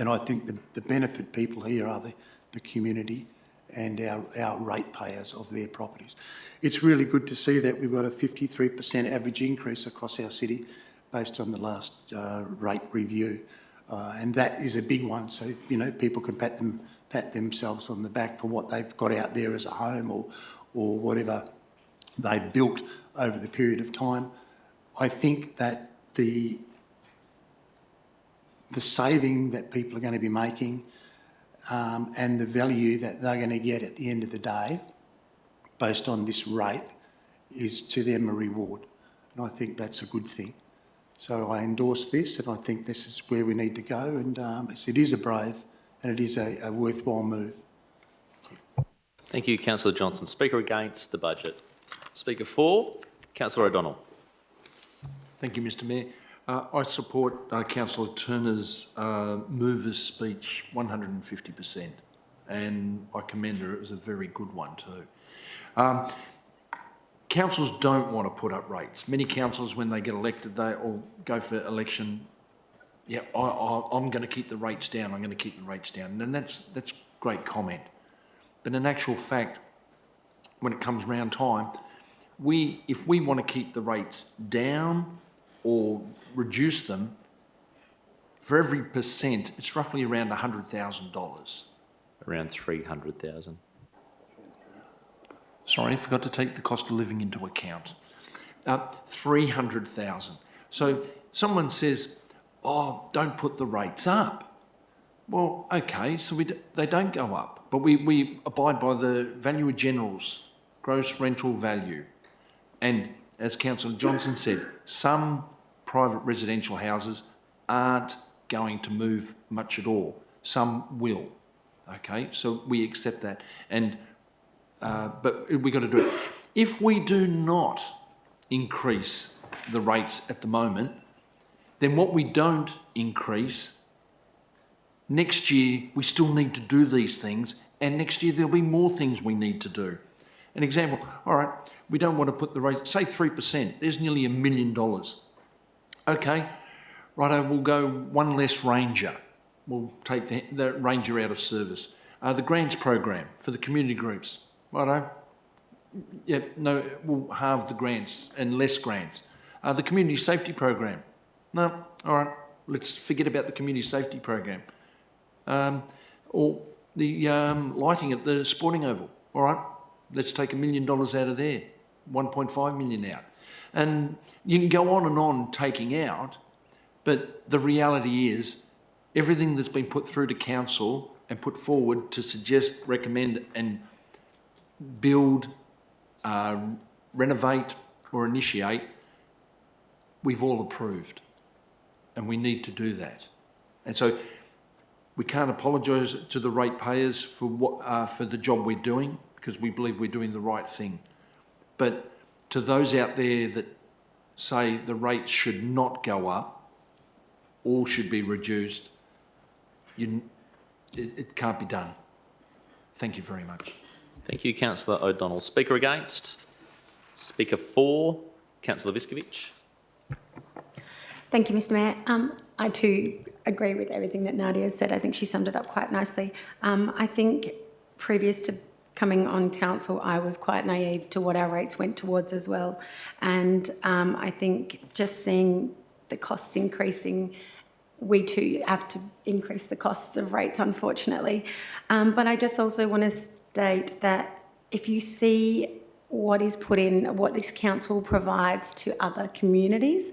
And I think the benefit people here are the community and our ratepayers of their properties. It's really good to see that we've got a 53% average increase across our city based on the last rate review. And that is a big one, so people can pat themselves on the back for what they've got out there as a home or whatever they've built over the period of time. I think that the saving that people are going to be making and the value that they're going to get at the end of the day based on this rate is to them a reward. And I think that's a good thing. So I endorse this, and I think this is where we need to go, and it is a brave and it is a worthwhile move. Thank you, Councillor Johnson. Speaker against the budget. Speaker for, Councillor O'Donnell. Thank you, Mr Mayor. I support Councillor Turner's mover's speech 150%, and I commend her. It was a very good one too. Councils don't want to put up rates. Many councils, when they get elected, they all go for election. Yeah, I'm going to keep the rates down. I'm going to keep the rates down, and that's great comment. But in actual fact, when it comes round time, if we want to keep the rates down or reduce them, for every percent, it's roughly around $100,000. Around 300,000. Sorry, I forgot to take the cost of living into account. 300,000. So someone says, oh, don't put the rates up. Well, okay, so they don't go up, but we abide by the value of generals, gross rental value. And as Councillor Johnson said, some private residential houses aren't going to move much at all. Some will, okay? So we accept that. And but we've got to do it. If we do not increase the rates at the moment, then what we don't increase, next year we still need to do these things, and next year there'll be more things we need to do. An example, all right, we don't want to put the rate, say 3%, there's nearly $1 million. Okay, righto, we'll go one less ranger. We'll take the ranger out of service. The grants program for the community groups, righto. Yeah, no, we'll halve the grants and less grants. The community safety program. No, all right, let's forget about the community safety program. or the lighting at the sporting oval. All right, let's take $1 million out of there, 1.5 million out. And you can go on and on taking out, but the reality is everything that's been put through to council and put forward to suggest, recommend and build, renovate or initiate, we've all approved, and we need to do that. And so we can't apologise to the ratepayers for the job we're doing, because we believe we're doing the right thing. But to those out there that say the rates should not go up, all should be reduced, it can't be done. Thank you very much. Thank you, Councillor O'Donnell. Speaker against? Speaker for? Councillor Viskovich. Thank you, Mr Mayor. I too agree with everything that Nadia has said. I think she summed it up quite nicely. I think previous to coming on council, I was quite naive to what our rates went towards as well. And I think just seeing the costs increasing, we too have to increase the costs of rates, unfortunately. But I just also want to state that if you see what is put in, what this council provides to other communities,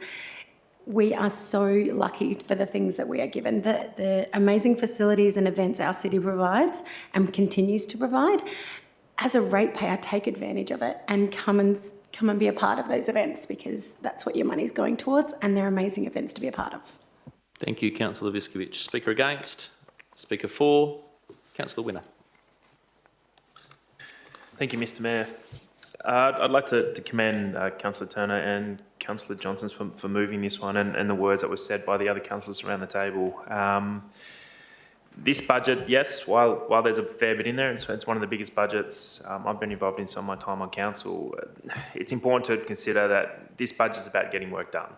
we are so lucky for the things that we are given, the amazing facilities and events our city provides and continues to provide. As a ratepayer, take advantage of it and come and be a part of those events, because that's what your money's going towards, and they're amazing events to be a part of. Thank you, Councillor Viskovich. Speaker against? Speaker for? Councillor Winner. Thank you, Mr Mayor. I'd like to commend Councillor Turner and Councillor Johnson for moving this one, and the words that were said by the other councillors around the table. This budget, yes, while there's a fair bit in there, it's one of the biggest budgets I've been involved in some of my time on council. It's important to consider that this budget is about getting work done.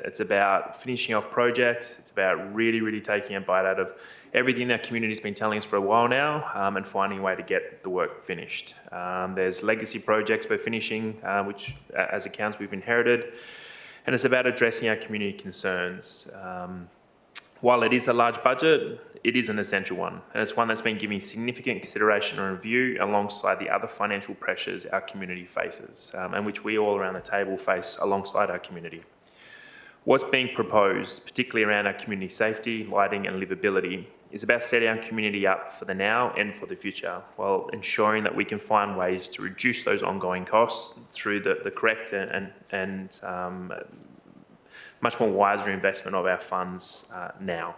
It's about finishing off projects. It's about really taking a bite out of everything that community's been telling us for a while now, and finding a way to get the work finished. There's legacy projects we're finishing, which as a council we've inherited, and it's about addressing our community concerns. While it is a large budget, it is an essential one, and it's one that's been given significant consideration and review alongside the other financial pressures our community faces, and which we all around the table face alongside our community. What's being proposed, particularly around our community safety, lighting and livability, is about setting our community up for the now and for the future, while ensuring that we can find ways to reduce those ongoing costs through the correct and much more wiser investment of our funds now.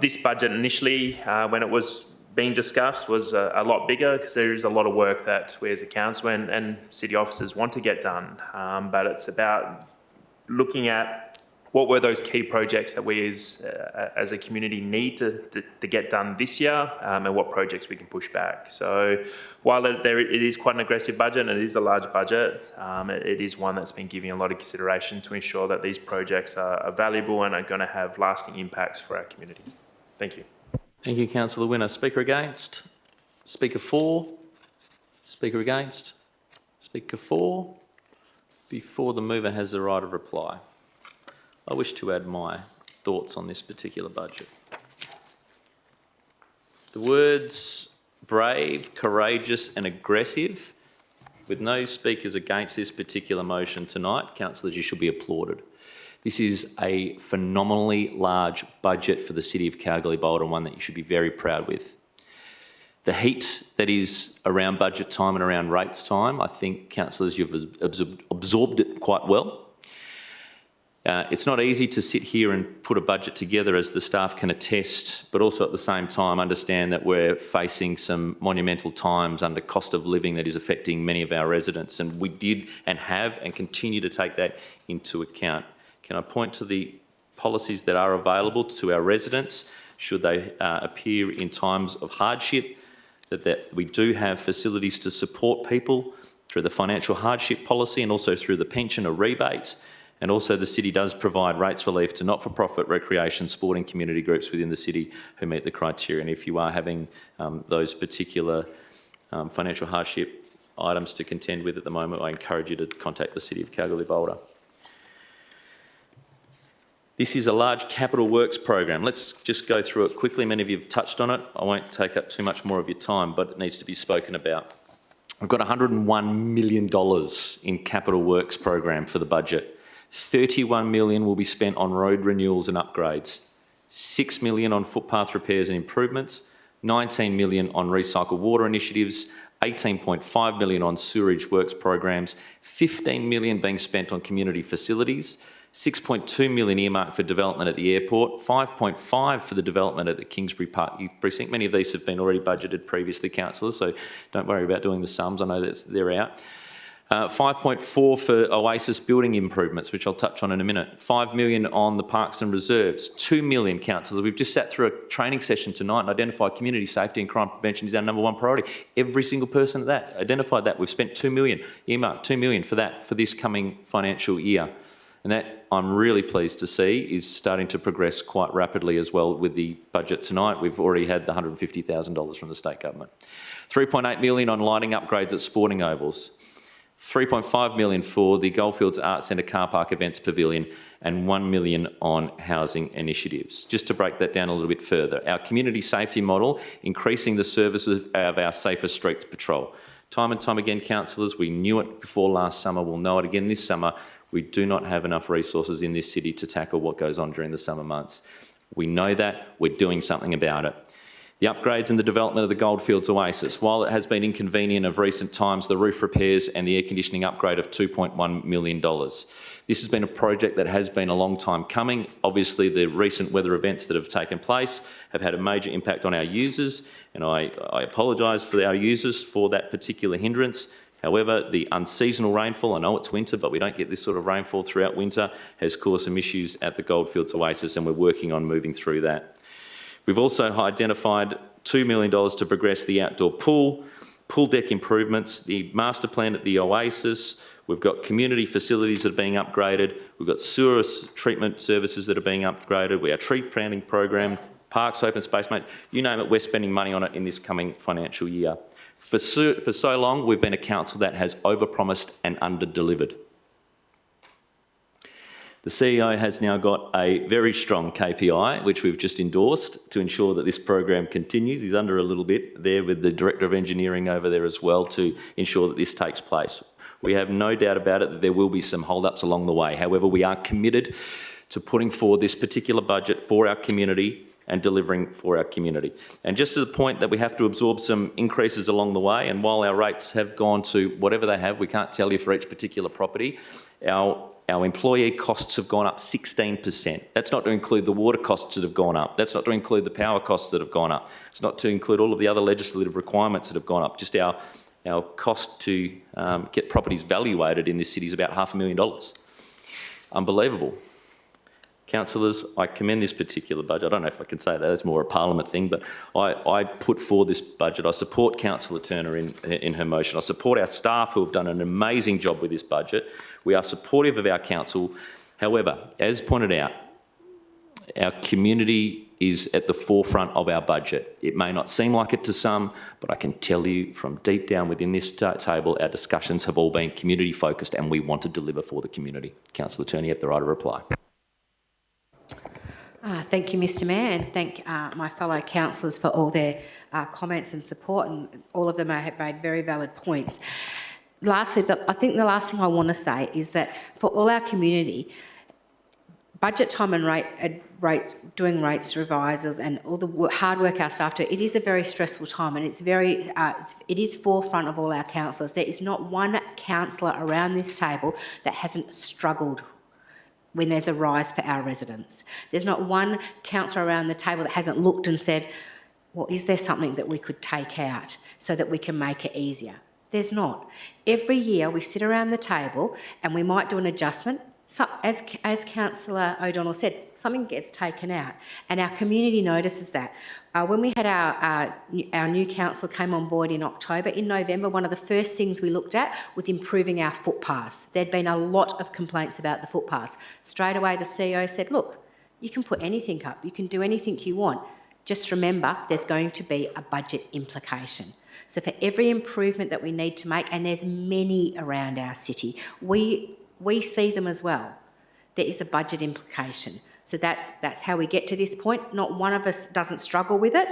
This budget initially, when it was being discussed, was a lot bigger, because there is a lot of work that we as a council and city officers want to get done, but it's about looking at what were those key projects that we as a community need to get done this year, and what projects we can push back. So while it is quite an aggressive budget and it is a large budget, it is one that's been giving a lot of consideration to ensure that these projects are valuable and are going to have lasting impacts for our community. Thank you. Thank you, Councillor Winner. Speaker against? Speaker for? Speaker against? Speaker for? Before the mover has the right of reply, I wish to add my thoughts on this particular budget. The words brave, courageous and aggressive, with no speakers against this particular motion tonight, councillors, you should be applauded. This is a phenomenally large budget for the city of Kalgoorlie-Boulder, and one that you should be very proud with. The heat that is around budget time and around rates time, I think, councillors, you've absorbed it quite well. It's not easy to sit here and put a budget together, as the staff can attest, but also at the same time understand that we're facing some monumental times under cost of living that is affecting many of our residents, and we did and have and continue to take that into account. Can I point to the policies that are available to our residents should they appear in times of hardship, that we do have facilities to support people through the financial hardship policy and also through the pension or rebate. And also the city does provide rates relief to not-for-profit recreation, sporting community groups within the city who meet the criteria. And if you are having those particular financial hardship items to contend with at the moment, I encourage you to contact the City of Kalgoorlie-Boulder. This is a large capital works program. Let's just go through it quickly. Many of you have touched on it. I won't take up too much more of your time, but it needs to be spoken about. We've got $101 million in capital works program for the budget. $31 million will be spent on road renewals and upgrades. $6 million on footpath repairs and improvements. $19 million on recycled water initiatives. $18.5 million on sewerage works programs. $15 million being spent on community facilities. $6.2 million earmarked for development at the airport, $5.5 for the development at the Kingsbury Park Youth Precinct. Many of these have been already budgeted previously, councillors, so don't worry about doing the sums. I know that they're out. 5.4 for Oasis building improvements, which I'll touch on in a minute. $5 million on the parks and reserves. $2 million, councillors. We've just sat through a training session tonight and identified community safety and crime prevention is our #1 priority. Every single person at that identified that. We've spent $2 million, earmarked $2 million for that for this coming financial year. And that I'm really pleased to see is starting to progress quite rapidly as well with the budget tonight. We've already had the $150,000 from the state government. $3.8 million on lighting upgrades at sporting ovals. $3.5 million for the Goldfields Arts Centre Car Park Events Pavilion and $1 million on housing initiatives. Just to break that down a little bit further, our community safety model, increasing the services of our Safer Streets Patrol. Time and time again, councillors, we knew it before last summer, we'll know it again this summer. We do not have enough resources in this city to tackle what goes on during the summer months. We know that, we're doing something about it. The upgrades and the development of the Goldfields Oasis. While it has been inconvenient of recent times, the roof repairs and the air conditioning upgrade of $2.1 million. This has been a project that has been a long time coming. Obviously, the recent weather events that have taken place have had a major impact on our users, and I apologise for our users for that particular hindrance. However, the unseasonal rainfall, I know it's winter, but we don't get this sort of rainfall throughout winter, has caused some issues at the Goldfields Oasis, and we're working on moving through that. We've also identified $2 million to progress the outdoor pool deck improvements, the master plan at the Oasis. We've got community facilities that are being upgraded. We've got sewer treatment services that are being upgraded. We have a tree planting program, parks, open space, mate. You name it, we're spending money on it in this coming financial year. For so long, we've been a council that has overpromised and under-delivered. The CEO has now got a very strong KPI, which we've just endorsed to ensure that this program continues. He's under a little bit there with the Director of Engineering over there as well to ensure that this takes place. We have no doubt about it that there will be some hold-ups along the way. However, we are committed to putting forward this particular budget for our community and delivering for our community. And just to the point that we have to absorb some increases along the way, and while our rates have gone to whatever they have, we can't tell you for each particular property, our employee costs have gone up 16%. That's not to include the water costs that have gone up. That's not to include the power costs that have gone up. It's not to include all of the other legislative requirements that have gone up. Just our cost to get properties valuated in this city is about $500,000. Unbelievable. Councillors, I commend this particular budget. I don't know if I can say that, it's more a parliament thing, but I put forward this budget. I support Councillor Turner in her motion. I support our staff who have done an amazing job with this budget. We are supportive of our council. However, as pointed out, our community is at the forefront of our budget. It may not seem like it to some, but I can tell you from deep down within this table, our discussions have all been community focused and we want to deliver for the community. Councillor Turner, you have the right to reply. Thank you, Mr Mayor, and thank my fellow councillors for all their comments and support, and all of them have made very valid points. Lastly, I think the last thing I want to say is that for all our community, budget time and doing rates revisals and all the hard work our staff do, it is a very stressful time, and it is forefront of all our councillors. There is not one councillor around this table that hasn't struggled when there's a rise for our residents. There's not one councillor around the table that hasn't looked and said, well, is there something that we could take out so that we can make it easier? There's not. Every year we sit around the table and we might do an adjustment. So, as Councillor O'Donnell said, something gets taken out, and our community notices that. When we had our new council came on board in October, in November, one of the first things we looked at was improving our footpaths. There'd been a lot of complaints about the footpaths. Straight away the CEO said, look, you can put anything up, you can do anything you want. Just remember, there's going to be a budget implication. So for every improvement that we need to make, and there's many around our city, we see them as well. There is a budget implication. So that's how we get to this point. Not one of us doesn't struggle with it.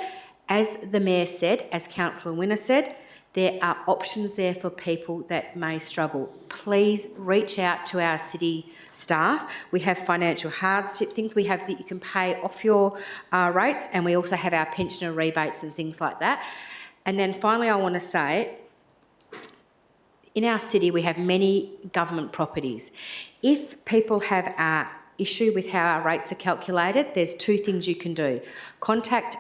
As the Mayor said, as Councillor Winner said, there are options there for people that may struggle. Please reach out to our city staff. We have financial hardship things. We have that you can pay off your rates, and we also have our pensioner rebates and things like that. And then finally, I want to say, in our city, we have many government properties. If people have an issue with how our rates are calculated, there's two things you can do. Contact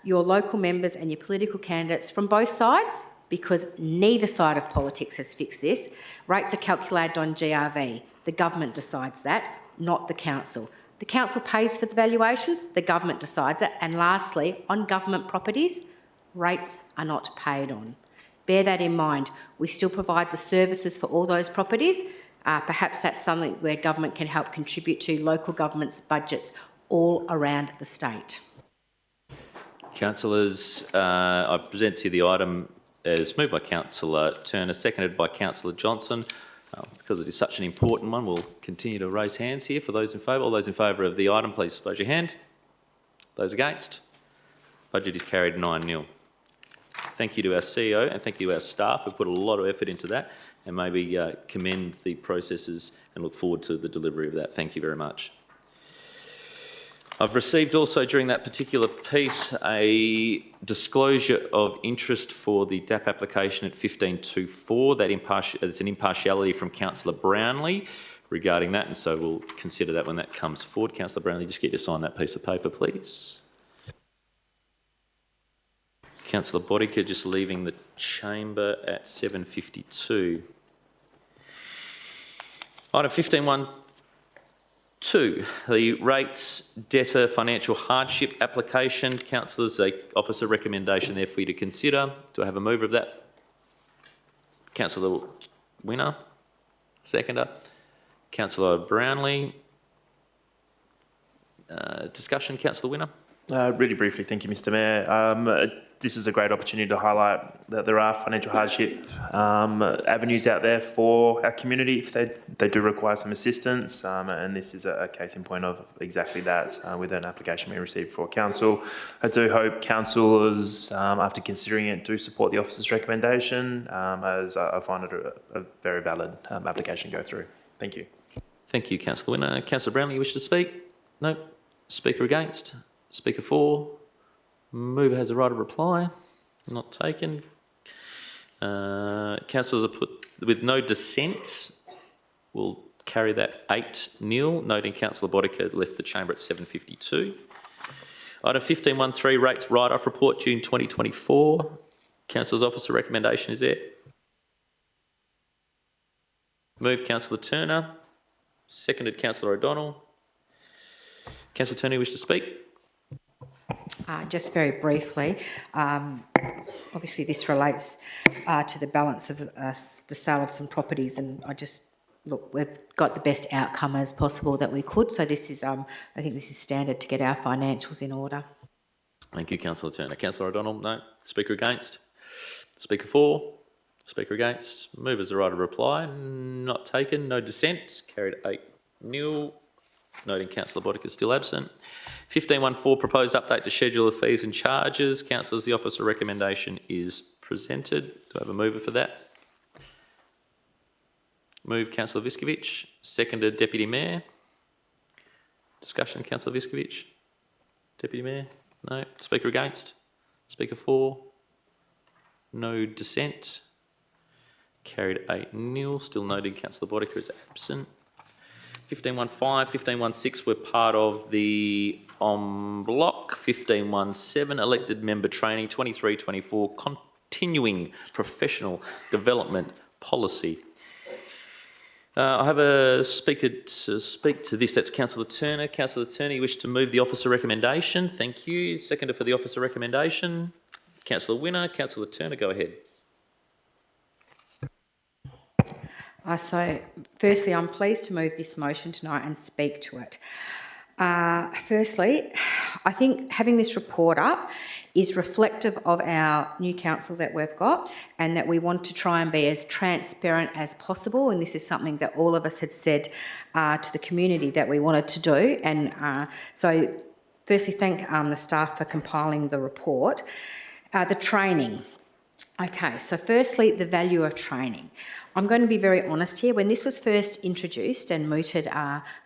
your local members and your political candidates from both sides, because neither side of politics has fixed this. Rates are calculated on GRV. The government decides that, not the council. The council pays for the valuations, the government decides it. And lastly, on government properties, rates are not paid on. Bear that in mind. We still provide the services for all those properties. Perhaps that's something where government can help contribute to local government's budgets all around the state. Councillors, I present to you the item as moved by Councillor Turner, seconded by Councillor Johnson. Because it is such an important one, we'll continue to raise hands here for those in favour. All those in favour of the item, please raise your hand. Those against? Budget is carried 9-0. Thank you to our CEO and thank you to our staff who put a lot of effort into that, and maybe commend the processes and look forward to the delivery of that. Thank you very much. I've received also during that particular piece a disclosure of interest for the DAP application at 1524. It's an impartiality from Councillor Brownlee regarding that, and so we'll consider that when that comes forward. Councillor Brownlee, just get you to sign that piece of paper, please. Councillor Bodica just leaving the chamber at 7:52. Item 15.1. 2, the rates debtor financial hardship application. Councillors, a officer recommendation there for you to consider. Do I have a mover of that? Councillor Winner, seconder. Councillor Brownlee. Discussion, Councillor Winner. Really briefly, thank you, Mr. Mayor. This is a great opportunity to highlight that there are financial hardship avenues out there for our community if they do require some assistance, and this is a case in point of exactly that with an application we received for council. I do hope councillors, after considering it, do support the officer's recommendation, as I find it a very valid application to go through. Thank you. Thank you, Councillor Winner. Councillor Brownlee, you wish to speak? No. Speaker against? Speaker for? Mover has a right of reply. Not taken. Councillors are put with no dissent. We'll carry that 8-0, noting Councillor Bodica left the chamber at 7:52. Item 15.13, rates write-off report, June 2024. Councillor's officer recommendation is there. Moved Councillor Turner. Seconded Councillor O'Donnell. Councillor Turner, you wish to speak? Just very briefly, obviously this relates to the balance of the sale of some properties, and we've got the best outcome as possible that we could. So this is, I think this is standard to get our financials in order. Thank you, Councillor Turner. Councillor O'Donnell, no. Speaker against? Speaker for? Speaker against? Movers a right of reply. Not taken. No dissent. Carried 8-0. Noting Councillor Bodica is still absent. 15.14, proposed update to schedule of fees and charges. Councillors, the officer recommendation is presented. Do I have a mover for that? Moved Councillor Viskovich. Seconded Deputy Mayor. Discussion, Councillor Viskovich. Deputy Mayor? No. Speaker against? Speaker for? No dissent. Carried 8-0. Still noting Councillor Bodica is absent. 15.15, 15.16 were part of the en bloc. 15.17, elected member training. 23.24, continuing professional development policy. I have a speaker to speak to this. That's Councillor Turner. Councillor Turner, you wish to move the officer recommendation. Thank you. Seconder for the officer recommendation. Councillor Winner. Councillor Turner, go ahead. So, firstly, I'm pleased to move this motion tonight and speak to it. Firstly, I think having this report up is reflective of our new council that we've got, and that we want to try and be as transparent as possible. And this is something that all of us had said to the community that we wanted to do. And so firstly, thank the staff for compiling the report. The training. Okay, so firstly, the value of training. I'm going to be very honest here. When this was first introduced and mooted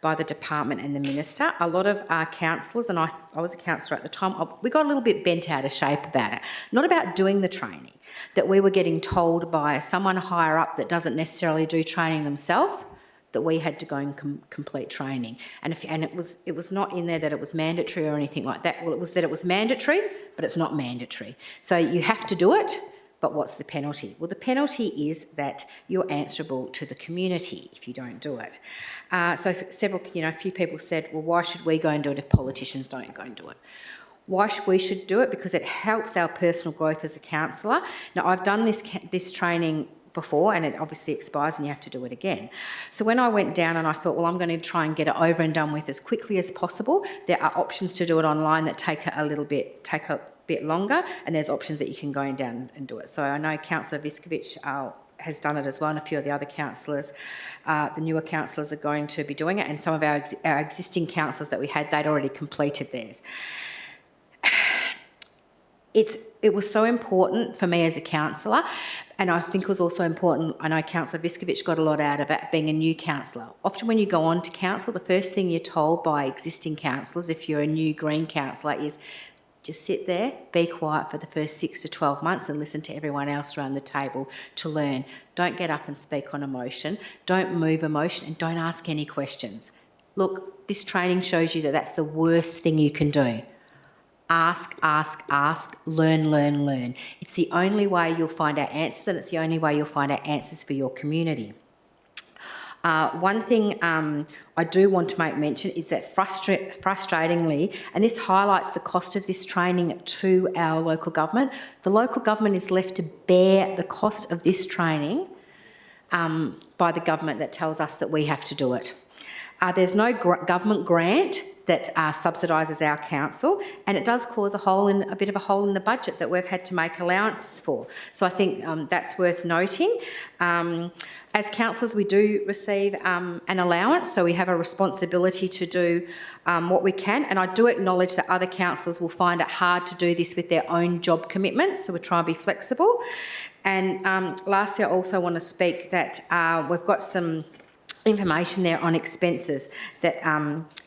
by the department and the minister, a lot of councillors, and I was a councillor at the time, we got a little bit bent out of shape about it. Not about doing the training, that we were getting told by someone higher up that doesn't necessarily do training themselves, that we had to go and complete training. And it was not in there that it was mandatory or anything like that. Well, it was that it was mandatory, but it's not mandatory. So you have to do it, but what's the penalty? Well, the penalty is that you're answerable to the community if you don't do it. So a few people said, well, why should we go and do it if politicians don't go and do it? Why we should do it? Because it helps our personal growth as a councillor. Now, I've done this training before, and it obviously expires and you have to do it again. So when I went down and I thought, well, I'm going to try and get it over and done with as quickly as possible, there are options to do it online that take a bit longer, and there's options that you can go down and do it. So I know Councillor Viskovich has done it as well, and a few of the other councillors, the newer councillors, are going to be doing it, and some of our existing councillors that we had, they'd already completed theirs. It was so important for me as a councillor, and I think it was also important, I know Councillor Viskovich got a lot out of it, being a new councillor. Often when you go on to council, the first thing you're told by existing councillors, if you're a new Green councillor, is just sit there, be quiet for the first 6 to 12 months and listen to everyone else around the table to learn. Don't get up and speak on emotion, don't move emotion, and don't ask any questions. Look, this training shows you that that's the worst thing you can do. Ask, learn. It's the only way you'll find out answers, and it's the only way you'll find out answers for your community. One thing I do want to make mention is that frustratingly, and this highlights the cost of this training to our local government, the local government is left to bear the cost of this training by the government that tells us that we have to do it. There's no government grant that subsidises our council, and it does cause a bit of a hole in the budget that we've had to make allowances for. So I think that's worth noting. As councillors, we do receive an allowance, so we have a responsibility to do what we can, and I do acknowledge that other councillors will find it hard to do this with their own job commitments, so we try and be flexible. And lastly, I also want to speak that we've got some information there on expenses that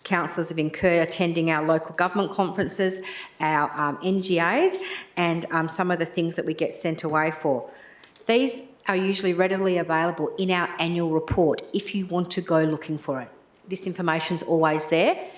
councillors have incurred attending our local government conferences, our NGAs, and some of the things that we get sent away for. These are usually readily available in our annual report if you want to go looking for it. This information's always there.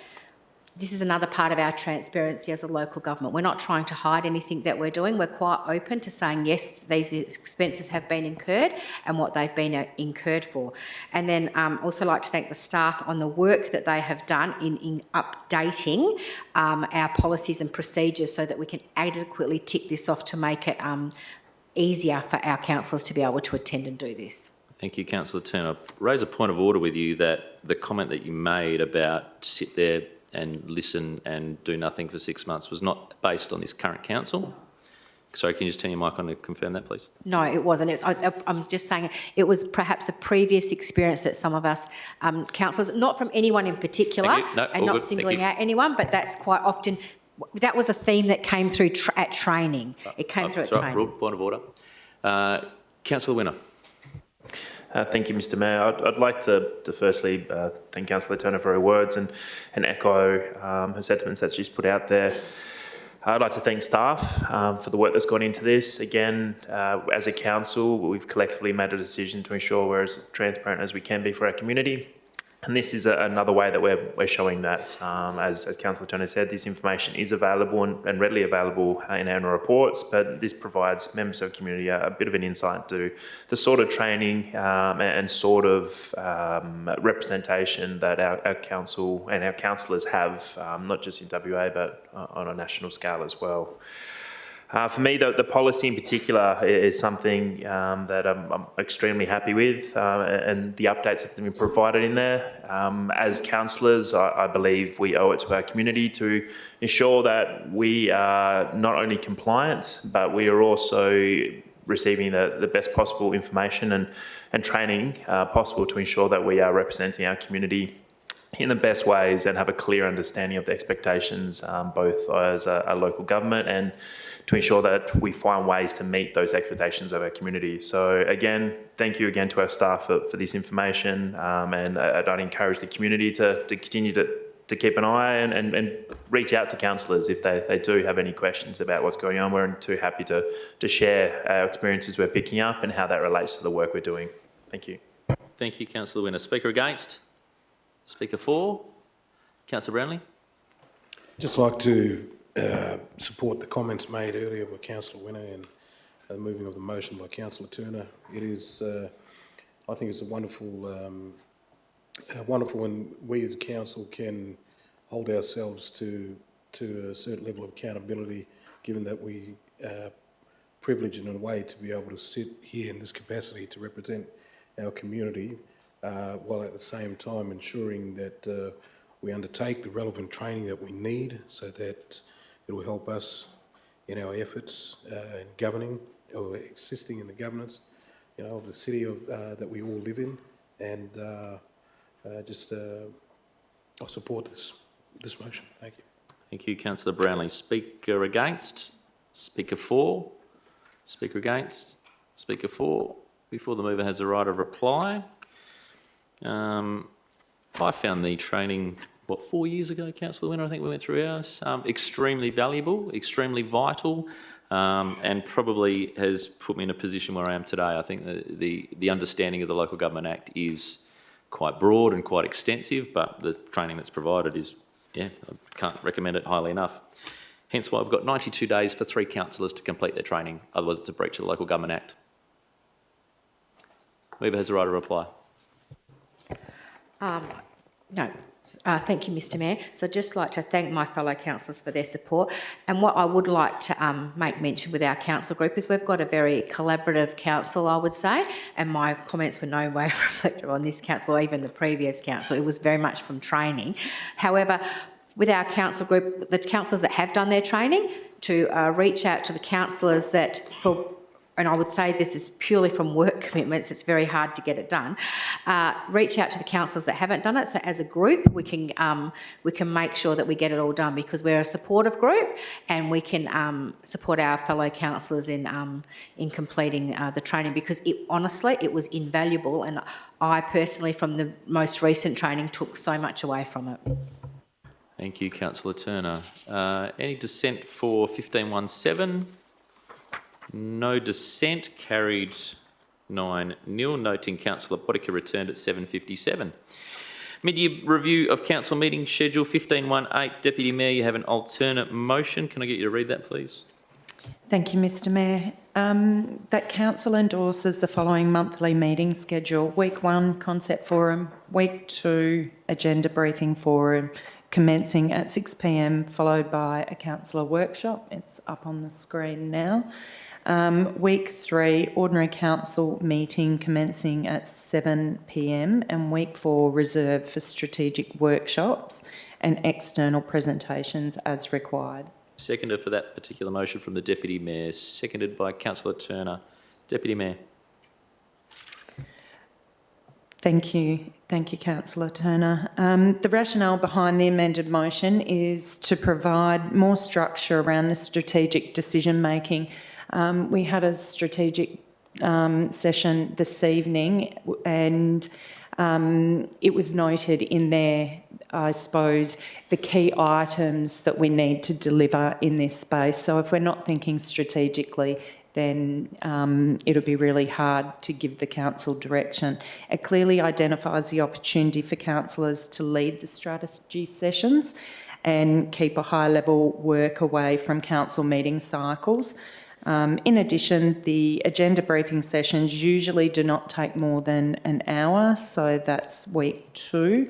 This is another part of our transparency as a local government. We're not trying to hide anything that we're doing. We're quite open to saying, yes, these expenses have been incurred and what they've been incurred for. And then also like to thank the staff on the work that they have done in updating our policies and procedures so that we can adequately tick this off to make it easier for our councillors to be able to attend and do this. Thank you, Councillor Turner. I raise a point of order with you that the comment that you made about sit there and listen and do nothing for 6 months was not based on this current council. Sorry, can you just turn your mic on to confirm that, please? No, it wasn't. I'm just saying it was perhaps a previous experience that some of us councillors, not from anyone in particular, No, and not singling out anyone, but that's quite often, that was a theme that came through at training. It came through at training. Right, point of order. Councillor Winner. Thank you, Mr Mayor. I'd like to firstly thank Councillor Turner for her words and echo her sentiments that she's put out there. I'd like to thank staff for the work that's gone into this. Again, as a council, we've collectively made a decision to ensure we're as transparent as we can be for our community. And this is another way that we're showing that. As Councillor Turner said, this information is available and readily available in our reports, but this provides members of the community a bit of an insight to the sort of training and sort of representation that our council and our councillors have, not just in WA, but on a national scale as well. For me, the policy in particular is something that I'm extremely happy with, and the updates that have been provided in there. As councillors, I believe we owe it to our community to ensure that we are not only compliant, but we are also receiving the best possible information and training possible to ensure that we are representing our community in the best ways and have a clear understanding of the expectations, both as a local government and to ensure that we find ways to meet those expectations of our community. So again, thank you again to our staff for this information, and I'd encourage the community to continue to keep an eye and reach out to councillors if they do have any questions about what's going on. We're too happy to share our experiences we're picking up and how that relates to the work we're doing. Thank you. Thank you, Councillor Winner. Speaker against? Speaker for? Councillor Brownlee? Just like to support the comments made earlier by Councillor Winner and the moving of the motion by Councillor Turner. It is, I think it's wonderful when we as a council can hold ourselves to a certain level of accountability, given that we are privileged in a way to be able to sit here in this capacity to represent our community, while at the same time ensuring that we undertake the relevant training that we need so that it will help us in our efforts in governing or assisting in the governance, of the city that we all live in. And I support this motion. Thank you. Thank you, Councillor Brownlee. Speaker against? Speaker for? Speaker against? Speaker for? Before the mover has the right of reply. I found the training, 4 years ago, Councillor Winner, I think we went through ours, extremely valuable, extremely vital, and probably has put me in a position where I am today. I think the understanding of the Local Government Act is quite broad and quite extensive, but the training that's provided is, I can't recommend it highly enough. Hence why we've got 92 days for 3 councillors to complete their training, otherwise it's a breach of the Local Government Act. Mover has the right to reply. No. Thank you, Mr Mayor. So I'd just like to thank my fellow councillors for their support. And what I would like to make mention with our council group is we've got a very collaborative council, I would say, and my comments were no way reflective on this council or even the previous council. It was very much from training. However, with our council group, the councillors that have done their training, to reach out to the councillors that, and I would say this is purely from work commitments, it's very hard to get it done. Reach out to the councillors that haven't done it. So as a group, we can make sure that we get it all done, because we're a supportive group and we can support our fellow councillors in completing the training, because honestly, it was invaluable, and I personally, from the most recent training, took so much away from it. Thank you, Councillor Turner. Any dissent for 1517? No dissent. Carried 9-0. Noting Councillor Potica returned at 7:57. Mid-year review of council meeting schedule 1518. Deputy Mayor, you have an alternate motion. Can I get you to read that, please? Thank you, Mr Mayor. That council endorses the following monthly meeting schedule. Week 1, Concept Forum. Week 2, Agenda Briefing Forum, commencing at 6 p.m, followed by a councillor workshop. It's up on the screen now. Week 3, Ordinary Council meeting commencing at 7 p.m, and Week 4, reserved for strategic workshops and external presentations as required. Seconder for that particular motion from the Deputy Mayor, seconded by Councillor Turner. Deputy Mayor. Thank you, Councillor Turner. The rationale behind the amended motion is to provide more structure around the strategic decision-making. We had a strategic session this evening, and it was noted in there, I suppose, the key items that we need to deliver in this space. So if we're not thinking strategically, then it'll be really hard to give the council direction. It clearly identifies the opportunity for councillors to lead the strategy sessions and keep a high-level work away from council meeting cycles. In addition, the agenda briefing sessions usually do not take more than an hour, so that's week 2.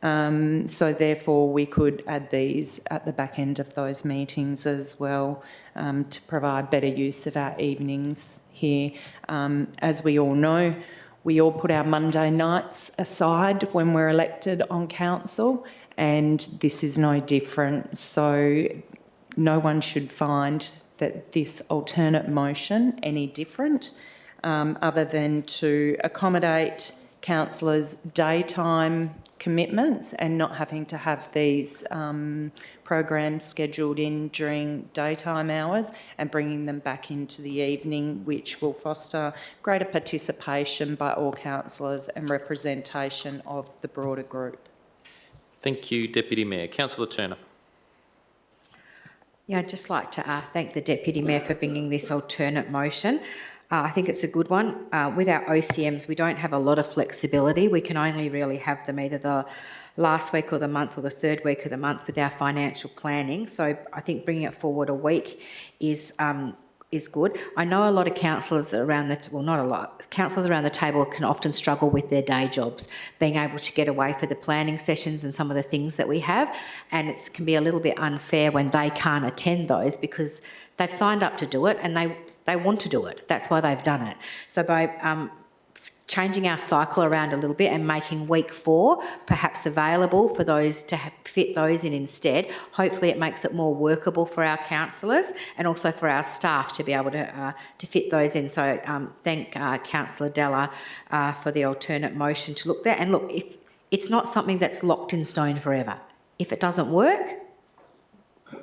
So therefore, we could add these at the back end of those meetings as well, to provide better use of our evenings here. As we all know, we all put our Monday nights aside when we're elected on council, and this is no different. So no one should find that this alternate motion any different, other than to accommodate councillors' daytime commitments and not having to have these programs scheduled in during daytime hours and bringing them back into the evening, which will foster greater participation by all councillors and representation of the broader group. Thank you, Deputy Mayor. Councillor Turner. Yeah, I'd just like to thank the Deputy Mayor for bringing this alternate motion. I think it's a good one. With our OCMs, we don't have a lot of flexibility. We can only really have them either the last week or the month or the third week of the month with our financial planning. So I think bringing it forward a week is good. I know a lot of councillors around not a lot, councillors around the table can often struggle with their day jobs, being able to get away for the planning sessions and some of the things that we have, and it can be a little bit unfair when they can't attend those because they've signed up to do it and they want to do it. That's why they've done it. So by changing our cycle around a little bit and making week 4 perhaps available for those to fit those in instead, hopefully it makes it more workable for our councillors and also for our staff to be able to fit those in. So thank Councillor Della for the alternate motion to look there. And look, if it's not something that's locked in stone forever. If it doesn't work,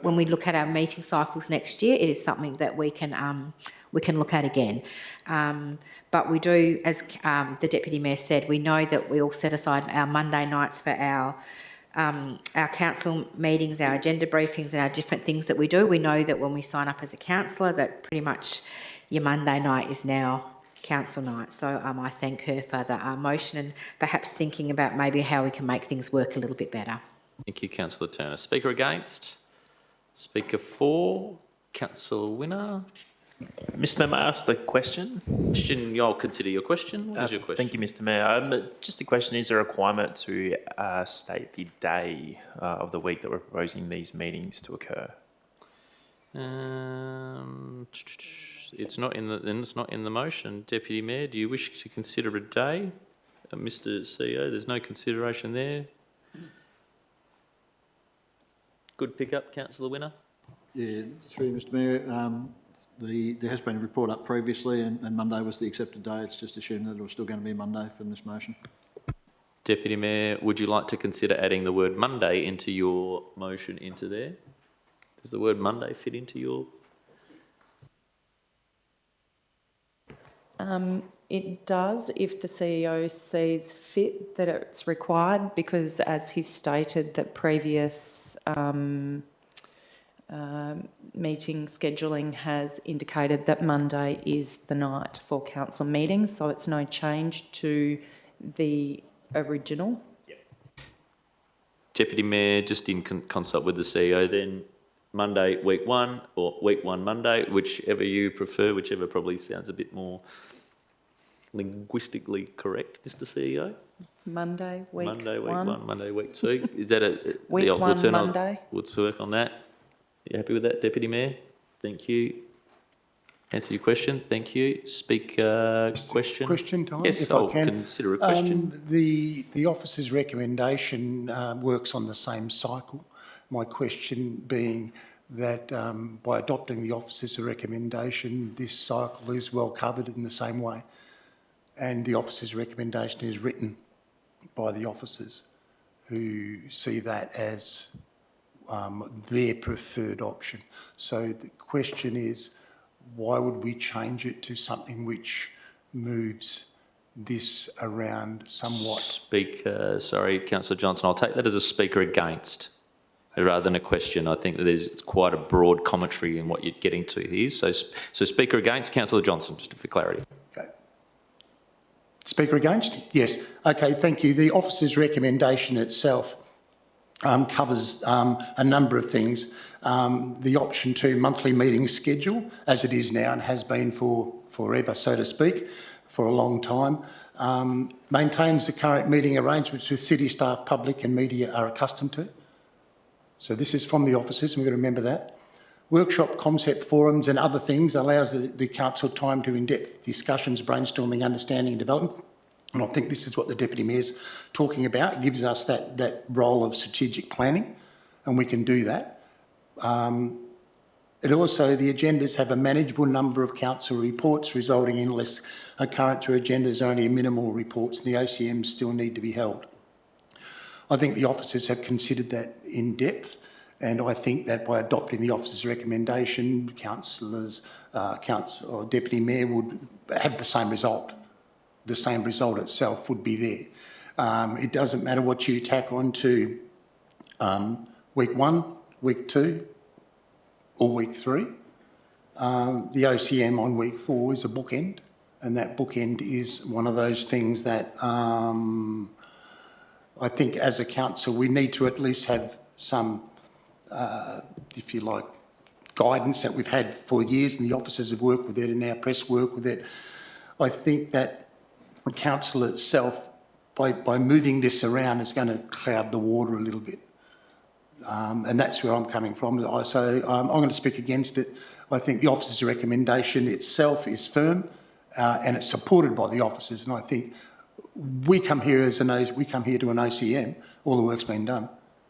when we look at our meeting cycles next year, it is something that we can look at again. But we do, as the Deputy Mayor said, we know that we all set aside our Monday nights for our council meetings, our agenda briefings and our different things that we do. We know that when we sign up as a councillor that pretty much your Monday night is now council night. So I thank her for the motion and perhaps thinking about maybe how we can make things work a little bit better. Thank you, Councillor Turner. Speaker against? Speaker for? Councillor Winner? Mr Mayor, may I ask the question? I'll consider your question. What is your question? Thank you, Mr Mayor. Just a question, is there a requirement to state the day of the week that we're proposing these meetings to occur? It's not in the motion. Deputy Mayor, do you wish to consider a day? Mr CEO, there's no consideration there. Good pick up, Councillor Winner. Yeah, through Mr Mayor, there has been a report up previously and Monday was the accepted day. It's just assumed that it was still going to be Monday from this motion. Deputy Mayor, would you like to consider adding the word Monday into your motion into there? Does the word Monday fit into your... It does if the CEO sees fit that it's required, because as he stated that previous meeting scheduling has indicated that Monday is the night for council meetings, so it's no change to the original. Yep. Deputy Mayor, just in consult with the CEO then, Monday week 1 or week 1 Monday, whichever you prefer, whichever probably sounds a bit more linguistically correct, Mr CEO. Monday week 1. Monday week 1, Monday week 2. Is that a... Week 1 Monday. We'll work on that. You happy with that, Deputy Mayor? Thank you. Answer your question. Thank you. Question. Question time, yes, if I'll I can. Consider a question. The officer's recommendation works on the same cycle. My question being that by adopting the officer's recommendation, this cycle is well covered in the same way, and the officer's recommendation is written by the officers who see that as their preferred option. So the question is, why would we change it to something which moves this around somewhat? Sorry, Councillor Johnson, I'll take that as a speaker against rather than a question. I think that there's quite a broad commentary in what you're getting to here. So speaker against, Councillor Johnson, just for clarity. Okay. Speaker against? Yes. Okay, thank you. The officer's recommendation itself covers a number of things. The option to monthly meeting schedule, as it is now and has been for forever, so to speak, for a long time. maintains the current meeting arrangements with city staff, public and media are accustomed to. So this is from the officers, and we've got to remember that. Workshop, concept forums and other things allows the council time to in-depth discussions, brainstorming, understanding and development. And I think this is what the Deputy Mayor's talking about. It gives us that role of strategic planning, and we can do that. It also, the agendas have a manageable number of council reports, resulting in less occurrence where agendas are only minimal reports and the OCMs still need to be held. I think the officers have considered that in depth, and I think that by adopting the officer's recommendation, councillors, or Deputy Mayor would have the same result. The same result itself would be there. It doesn't matter what you tack on to week 1, week 2 or week 3. The OCM on week 4 is a bookend, and that bookend is one of those things that I think as a council we need to at least have some, if you like, guidance that we've had for years, and the officers have worked with it and our press work with it. I think that the council itself, by moving this around, is going to cloud the water a little bit. And that's where I'm coming from. So I'm going to speak against it. I think the officer's recommendation itself is firm and it's supported by the officers. And I think we come here to an OCM, all the work's been done.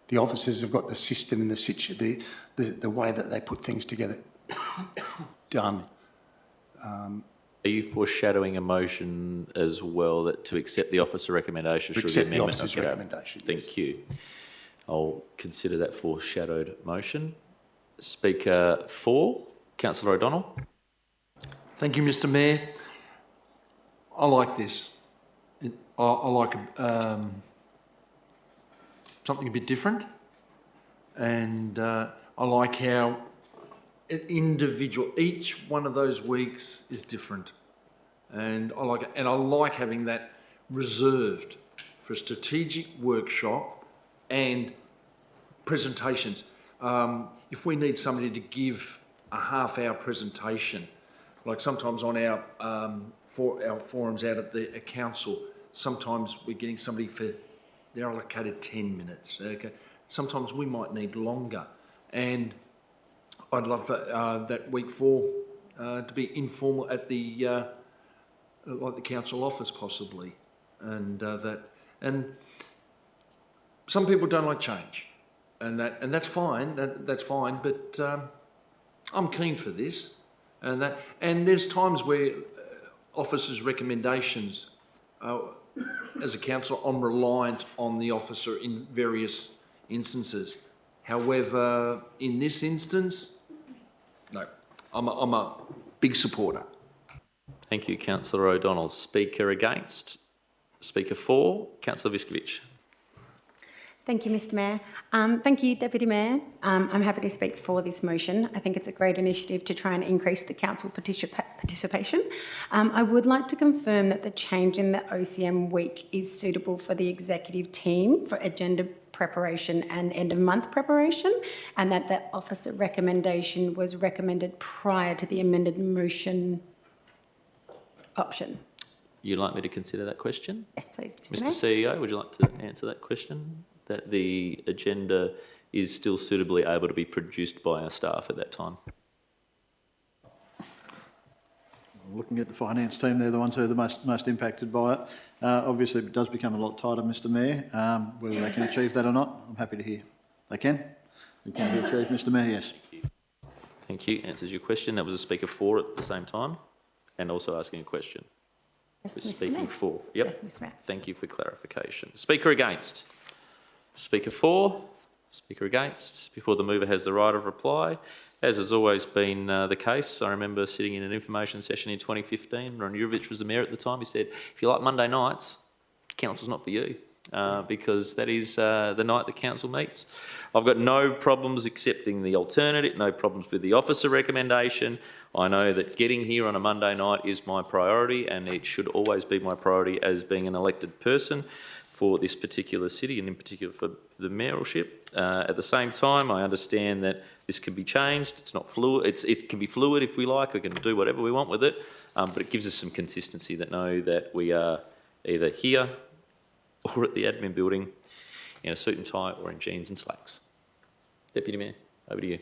The officers have got the system and the way that they put things together done. Are you foreshadowing a motion as well that to accept the officer recommendation? To accept the officer's recommendation. Thank you. I'll consider that foreshadowed motion. Speaker 4, Councillor O'Donnell. Thank you, Mr. Mayor. I like this. I like something a bit different, and I like how each one of those weeks is different, and I like it. And I like having that reserved for a strategic workshop and presentations. If we need somebody to give a half-hour presentation, like sometimes on our forums out at the council, sometimes we're getting somebody they're allocated 10 minutes. Okay, sometimes we might need longer, and I'd love that week 4 to be informal at the like the council office possibly, and some people don't like change, and that's fine. That's fine. But I'm keen for this, and there's times where officers' recommendations, as a council, I'm reliant on the officer in various instances. However, in this instance, no, I'm a big supporter. Thank you, Councillor O'Donnell. Speaker against? Speaker 4, Councillor Viskovich. Thank you, Mr. Mayor. Thank you, Deputy Mayor. I'm happy to speak for this motion. I think it's a great initiative to try and increase the council participation. I would like to confirm that the change in the OCM week is suitable for the executive team for agenda preparation and end of month preparation, and that the officer recommendation was recommended prior to the amended motion option. You'd like me to consider that question? Yes, please, Mr. Mayor. Mr. CEO, would you like to answer that question? That the agenda is still suitably able to be produced by our staff at that time? Looking at the finance team, they're the ones who are the most impacted by it. Obviously, it does become a lot tighter, Mr. Mayor. Whether they can achieve that or not, I'm happy to hear. They can? It can be achieved, Mr. Mayor, yes. Thank you. Answers your question. That was a speaker 4 at the same time, and also asking a question. Yes, Was Mr. speaking Mayor. for. Yep. Yes, Mr. Mayor. Thank you for clarification. Speaker against? Speaker 4. Speaker against. Before the mover has the right of reply. As has always been the case, I remember sitting in an information session in 2015. Ron Jurevich was the mayor at the time. He said, if you like Monday nights, council's not for you, because that is the night the council meets. I've got no problems accepting the alternative, no problems with the officer recommendation. I know that getting here on a Monday night is my priority, and it should always be my priority as being an elected person for this particular city, and in particular for the mayoralship. At the same time, I understand that this can be changed. It's not fluid. It can be fluid if we like. We can do whatever we want with it, but it gives us some consistency that know that we are either here or at the admin building in a suit and tie or in jeans and slacks. Deputy Mayor, over to you.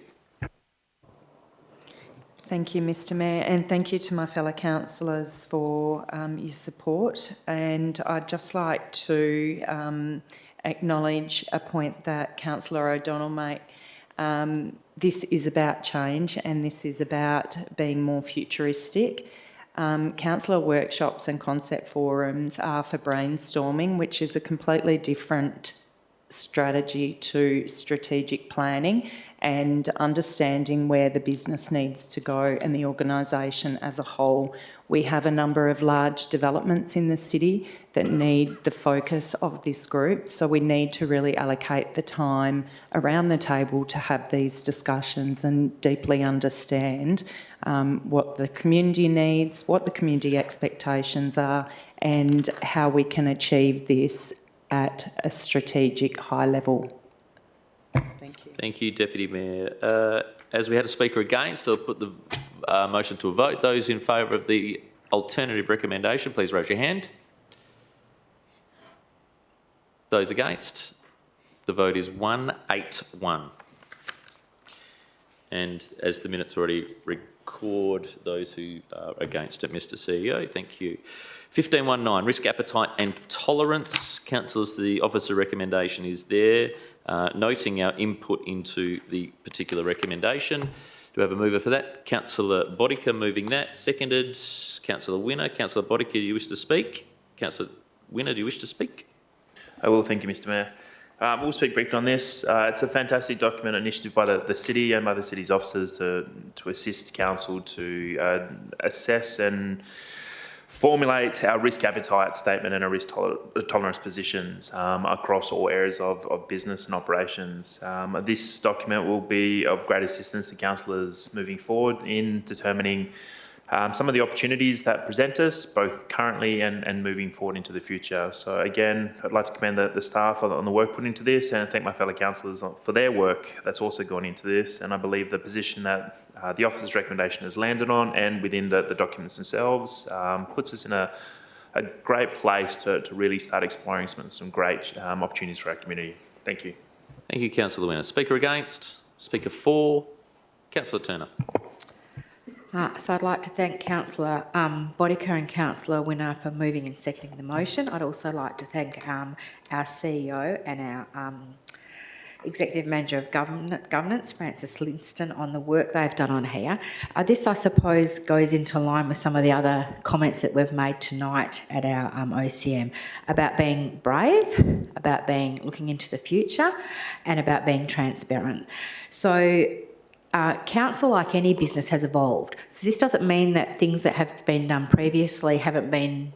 Thank you, Mr Mayor, and thank you to my fellow councillors for your support. And I'd just like to acknowledge a point that Councillor O'Donnell made. This is about change and this is about being more futuristic. Councillor workshops and concept forums are for brainstorming, which is a completely different strategy to strategic planning and understanding where the business needs to go and the organisation as a whole. We have a number of large developments in the city that need the focus of this group, so we need to really allocate the time around the table to have these discussions and deeply understand what the community needs, what the community expectations are, and how we can achieve this at a strategic high level. Thank you. Thank you, Deputy Mayor. As we had a speaker against, I'll put the motion to a vote. Those in favour of the alternative recommendation, please raise your hand. Those against? The vote is 181. And as the minutes already record, those who are against it, Mr CEO, thank you. 1519, risk appetite and tolerance. Councillors, the officer recommendation is there, noting our input into the particular recommendation. Do we have a mover for that? Councillor Bodica moving that. Seconded. Councillor Winner. Councillor Bodica, do you wish to speak? Councillor Winner, do you wish to speak? I will, thank you, Mr Mayor. We'll speak briefly on this. It's a fantastic document initiative by the city and by the city's officers to assist council to assess and formulate our risk appetite statement and our risk tolerance positions across all areas of business and operations. This document will be of great assistance to councillors moving forward in determining some of the opportunities that present us, both currently and moving forward into the future. So again, I'd like to commend the staff on the work put into this and thank my fellow councillors for their work that's also gone into this. And I believe the position that the officer's recommendation has landed on and within the documents themselves puts us in a great place to really start exploring some great opportunities for our community. Thank you. Thank you, Councillor Winner. Speaker against? Speaker for? Councillor Turner. So I'd like to thank Councillor Bodica and Councillor Winner for moving and seconding the motion. I'd also like to thank our CEO and our Executive Manager of Governance, Francis Linston, on the work they've done on here. This, I suppose, goes into line with some of the other comments that we've made tonight at our OCM about being brave, about looking into the future, and about being transparent. So council, like any business, has evolved. So this doesn't mean that things that have been done previously have been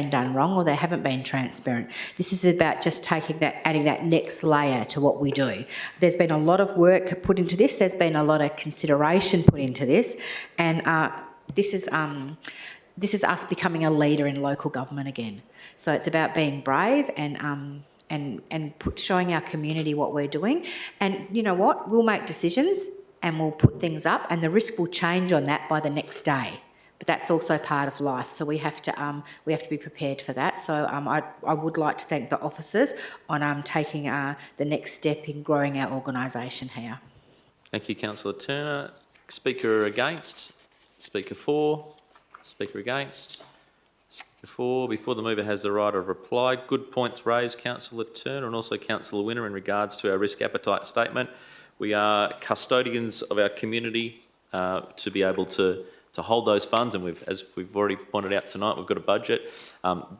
done wrong or they haven't been transparent. This is about just adding that next layer to what we do. There's been a lot of work put into this. There's been a lot of consideration put into this, and this is us becoming a leader in local government again. So it's about being brave and showing our community what we're doing. And you know what? We'll make decisions and we'll put things up, and the risk will change on that by the next day. But that's also part of life, so we have to be prepared for that. So I would like to thank the officers on taking the next step in growing our organisation here. Thank you, Councillor Turner. Speaker against? Speaker for? Speaker against? Speaker for. Before the mover has the right of reply, good points raised, Councillor Turner and also Councillor Winner, in regards to our risk appetite statement. We are custodians of our community to be able to hold those funds, and as we've already pointed out tonight, we've got a budget.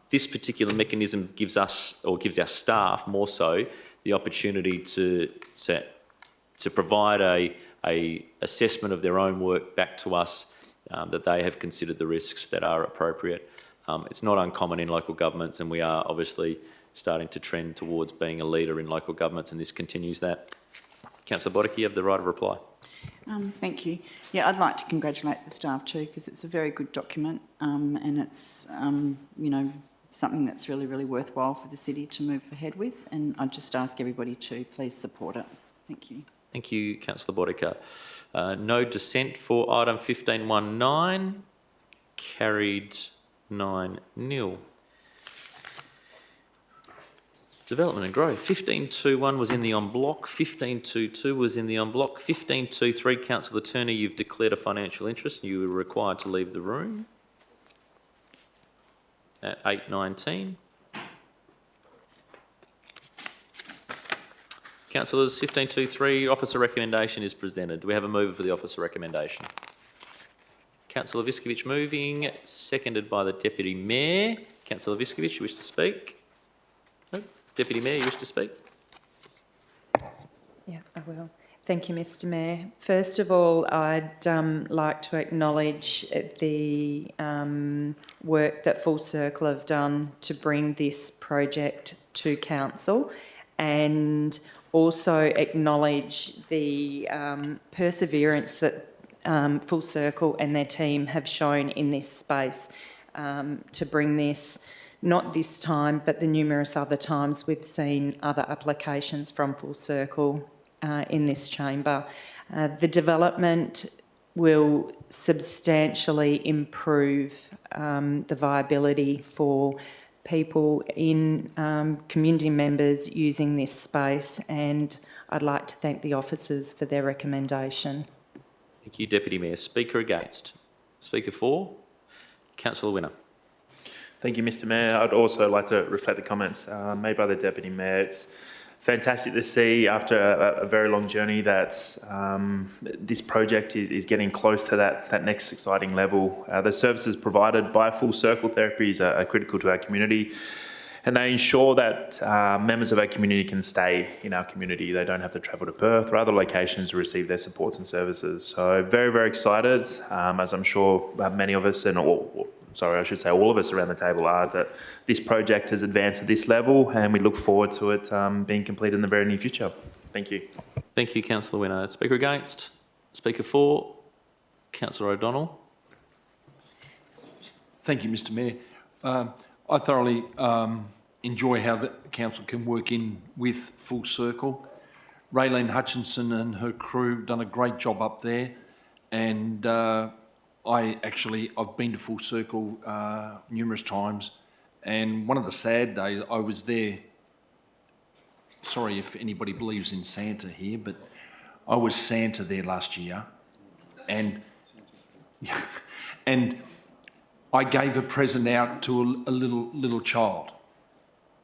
This particular mechanism gives us, or gives our staff more so, the opportunity to provide a assessment of their own work back to us, that they have considered the risks that are appropriate. It's not uncommon in local governments, and we are obviously starting to trend towards being a leader in local governments, and this continues that. Councillor Bodica, you have the right of reply. Thank you. Yeah, I'd like to congratulate the staff too, because it's a very good document, and it's something that's really, really worthwhile for the city to move ahead with. And I'd just ask everybody to please support it. Thank you. Thank you, Councillor Bodica. No dissent for item 1519. Carried 9-0. Development and Growth. 15.2.1 was in the en bloc. 15.2.2 was in the en bloc. 15.2.3, Councillor Turner, you've declared a financial interest. You were required to leave the room at 8:19. Councillors, 15.2.3, officer recommendation is presented. Do we have a mover for the officer recommendation? Councillor Viskovich moving, seconded by the Deputy Mayor. Councillor Viskovich, you wish to speak? No? Deputy Mayor, you wish to speak? Yeah, I will. Thank you, Mr. Mayor. First of all, I'd like to acknowledge the work that Full Circle have done to bring this project to council, and also acknowledge the perseverance that Full Circle and their team have shown in this space to bring this, not this time, but the numerous other times we've seen other applications from Full Circle in this chamber. The development will substantially improve the viability for people in community members using this space, and I'd like to thank the officers for their recommendation. Thank you, Deputy Mayor. Speaker against? Speaker for? Councillor Winner. Thank you, Mr. Mayor. I'd also like to reflect the comments made by the Deputy Mayor. It's fantastic to see after a very long journey that this project is getting close to that next exciting level. The services provided by Full Circle Therapies are critical to our community, and they ensure that members of our community can stay in our community. They don't have to travel to Perth or other locations to receive their supports and services. So very, very excited, as I'm sure many of us, all of us around the table are, that this project has advanced to this level, and we look forward to it being completed in the very near future. Thank you. Thank you, Councillor Winner. Speaker against? Speaker for? Councillor O'Donnell. Thank you, Mr. Mayor. I thoroughly enjoy how the council can work in with Full Circle. Raylene Hutchinson and her crew have done a great job up there, and I've been to Full Circle numerous times, and one of the sad days I was there, sorry if anybody believes in Santa here, but I was Santa there last year, and I gave a present out to a little child,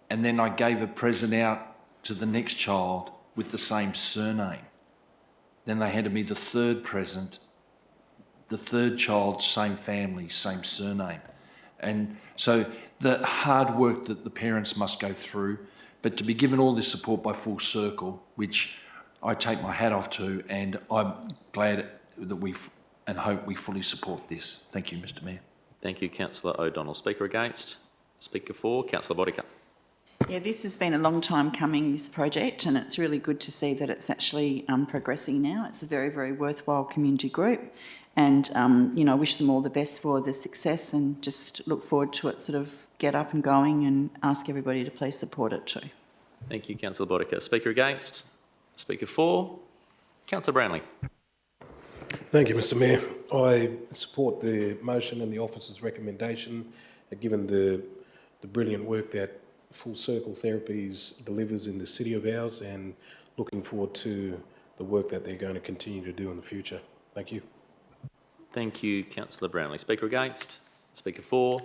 and then I gave a present out to the next child with the same surname. Then they handed me the third present, the third child, same family, same surname. And so the hard work that the parents must go through, but to be given all this support by Full Circle, which I take my hat off to, and I'm glad that and hope we fully support this. Thank you, Mr. Mayor. Thank you, Councillor O'Donnell. Speaker against? Speaker for? Councillor Bodica. Yeah, this has been a long time coming, this project, and it's really good to see that it's actually progressing now. It's a very, very worthwhile community group, and I wish them all the best for the success, and just look forward to it sort of get up and going, and ask everybody to please support it too. Thank you, Councillor Bodica. Speaker against? Speaker for? Councillor Brownlee. Thank you, Mr. Mayor. I support the motion and the officer's recommendation, given the brilliant work that Full Circle Therapies delivers in the city of ours, and looking forward to the work that they're going to continue to do in the future. Thank you. Thank you, Councillor Brownlee. Speaker against? Speaker for?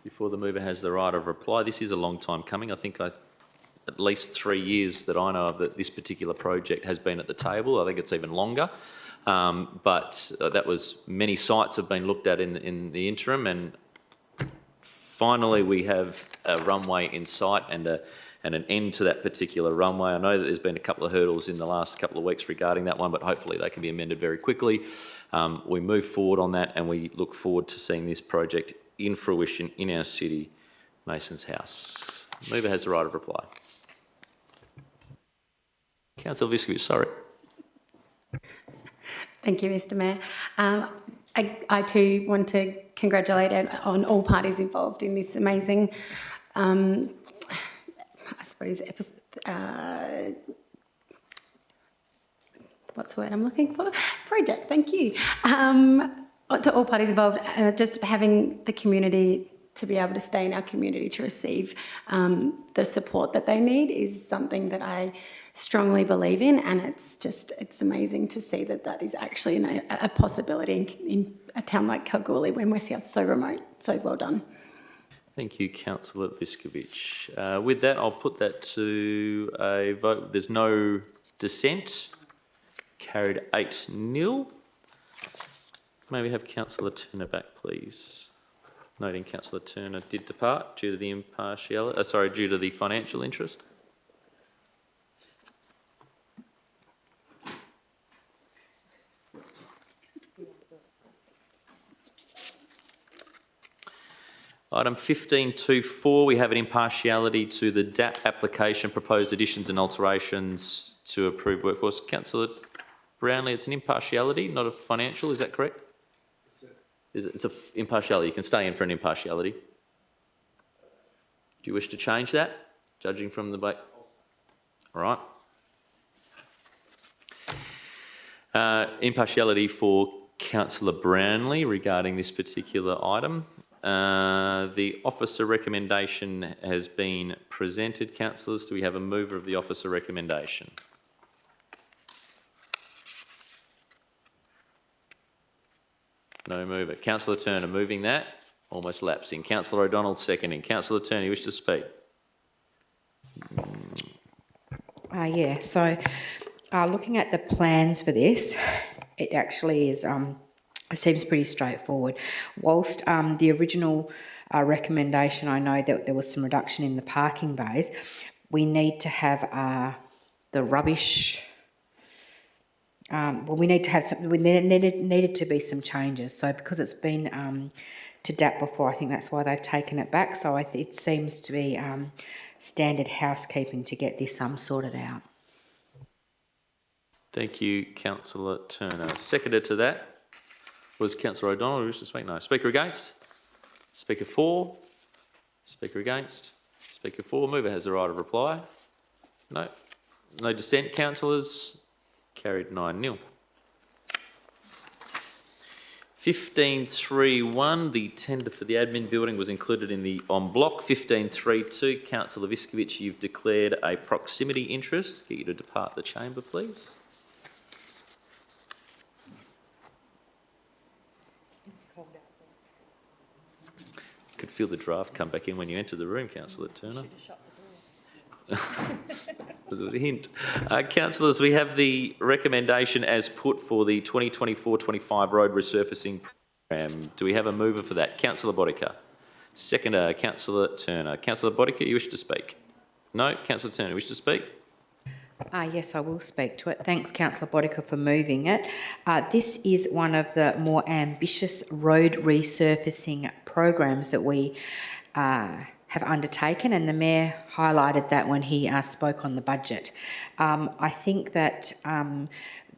Before the mover has the right of reply, this is a long time coming. I think at least 3 years that I know of that this particular project has been at the table. I think it's even longer. But that was, many sites have been looked at in the interim, and finally we have a runway in sight and an end to that particular runway. I know that there's been a couple of hurdles in the last couple of weeks regarding that one, but hopefully they can be amended very quickly. We move forward on that, and we look forward to seeing this project in fruition in our city, Mason's House. Mover has the right of reply. Councillor Viskovich, sorry. Thank you, Mr. Mayor. I too want to congratulate on all parties involved in this amazing, I suppose, what's the word I'm looking for? Project, thank you. To all parties involved, just having the community to be able to stay in our community to receive the support that they need is something that I strongly believe in, and it's amazing to see that is actually a possibility in a town like Kalgoorlie when we're so remote. So well done. Thank you, Councillor Viskovich. With that, I'll put that to a vote. There's no dissent. Carried 8-0. May we have Councillor Turner back, please? Noting Councillor Turner did depart due to the due to the financial interest. Item 15.2.4, we have an impartiality to the DAP application, proposed additions and alterations to approved workforce. Councillor Brownlee, it's an impartiality, not a financial, is that correct? It's an impartiality. You can stay in for an impartiality. Do you wish to change that, judging from the debate? All right. Impartiality for Councillor Brownlee regarding this particular item. The officer recommendation has been presented. Councillors, do we have a mover of the officer recommendation? No mover. Councillor Turner moving that, almost lapsing. Councillor O'Donnell seconding. Councillor Turner, you wish to speak? Yeah, so looking at the plans for this, it actually is, it seems pretty straightforward. Whilst the original recommendation, I know that there was some reduction in the parking bays, we need to have the rubbish. We need to have some. Needed to be some changes. So because it's been to DAP before, I think that's why they've taken it back. So it seems to be standard housekeeping to get this sorted out. Thank you, Councillor Turner. Seconded to that was Councillor O'Donnell. Who wishes to speak? No. Speaker against? Speaker for? Speaker against? Speaker for. Mover has the right of reply. No. No dissent, councillors. Carried 9-0. 15.3.1, the tender for the admin building was included in the en bloc. 15.3.2, Councillor Viskovich, you've declared a proximity interest. Get you to depart the chamber, please. I could feel the draft come back in when you entered the room, Councillor Turner. This was a hint. Councillors, we have the recommendation as put for the 2024-25 road resurfacing program. Do we have a mover for that? Councillor Bodica. Seconder, Councillor Turner. Councillor Bodica, you wish to speak? No? Councillor Turner, you wish to speak? Yes, I will speak to it. Thanks, Councillor Bodica, for moving it. This is one of the more ambitious road resurfacing programs that we have undertaken, and the Mayor highlighted that when he spoke on the budget. I think that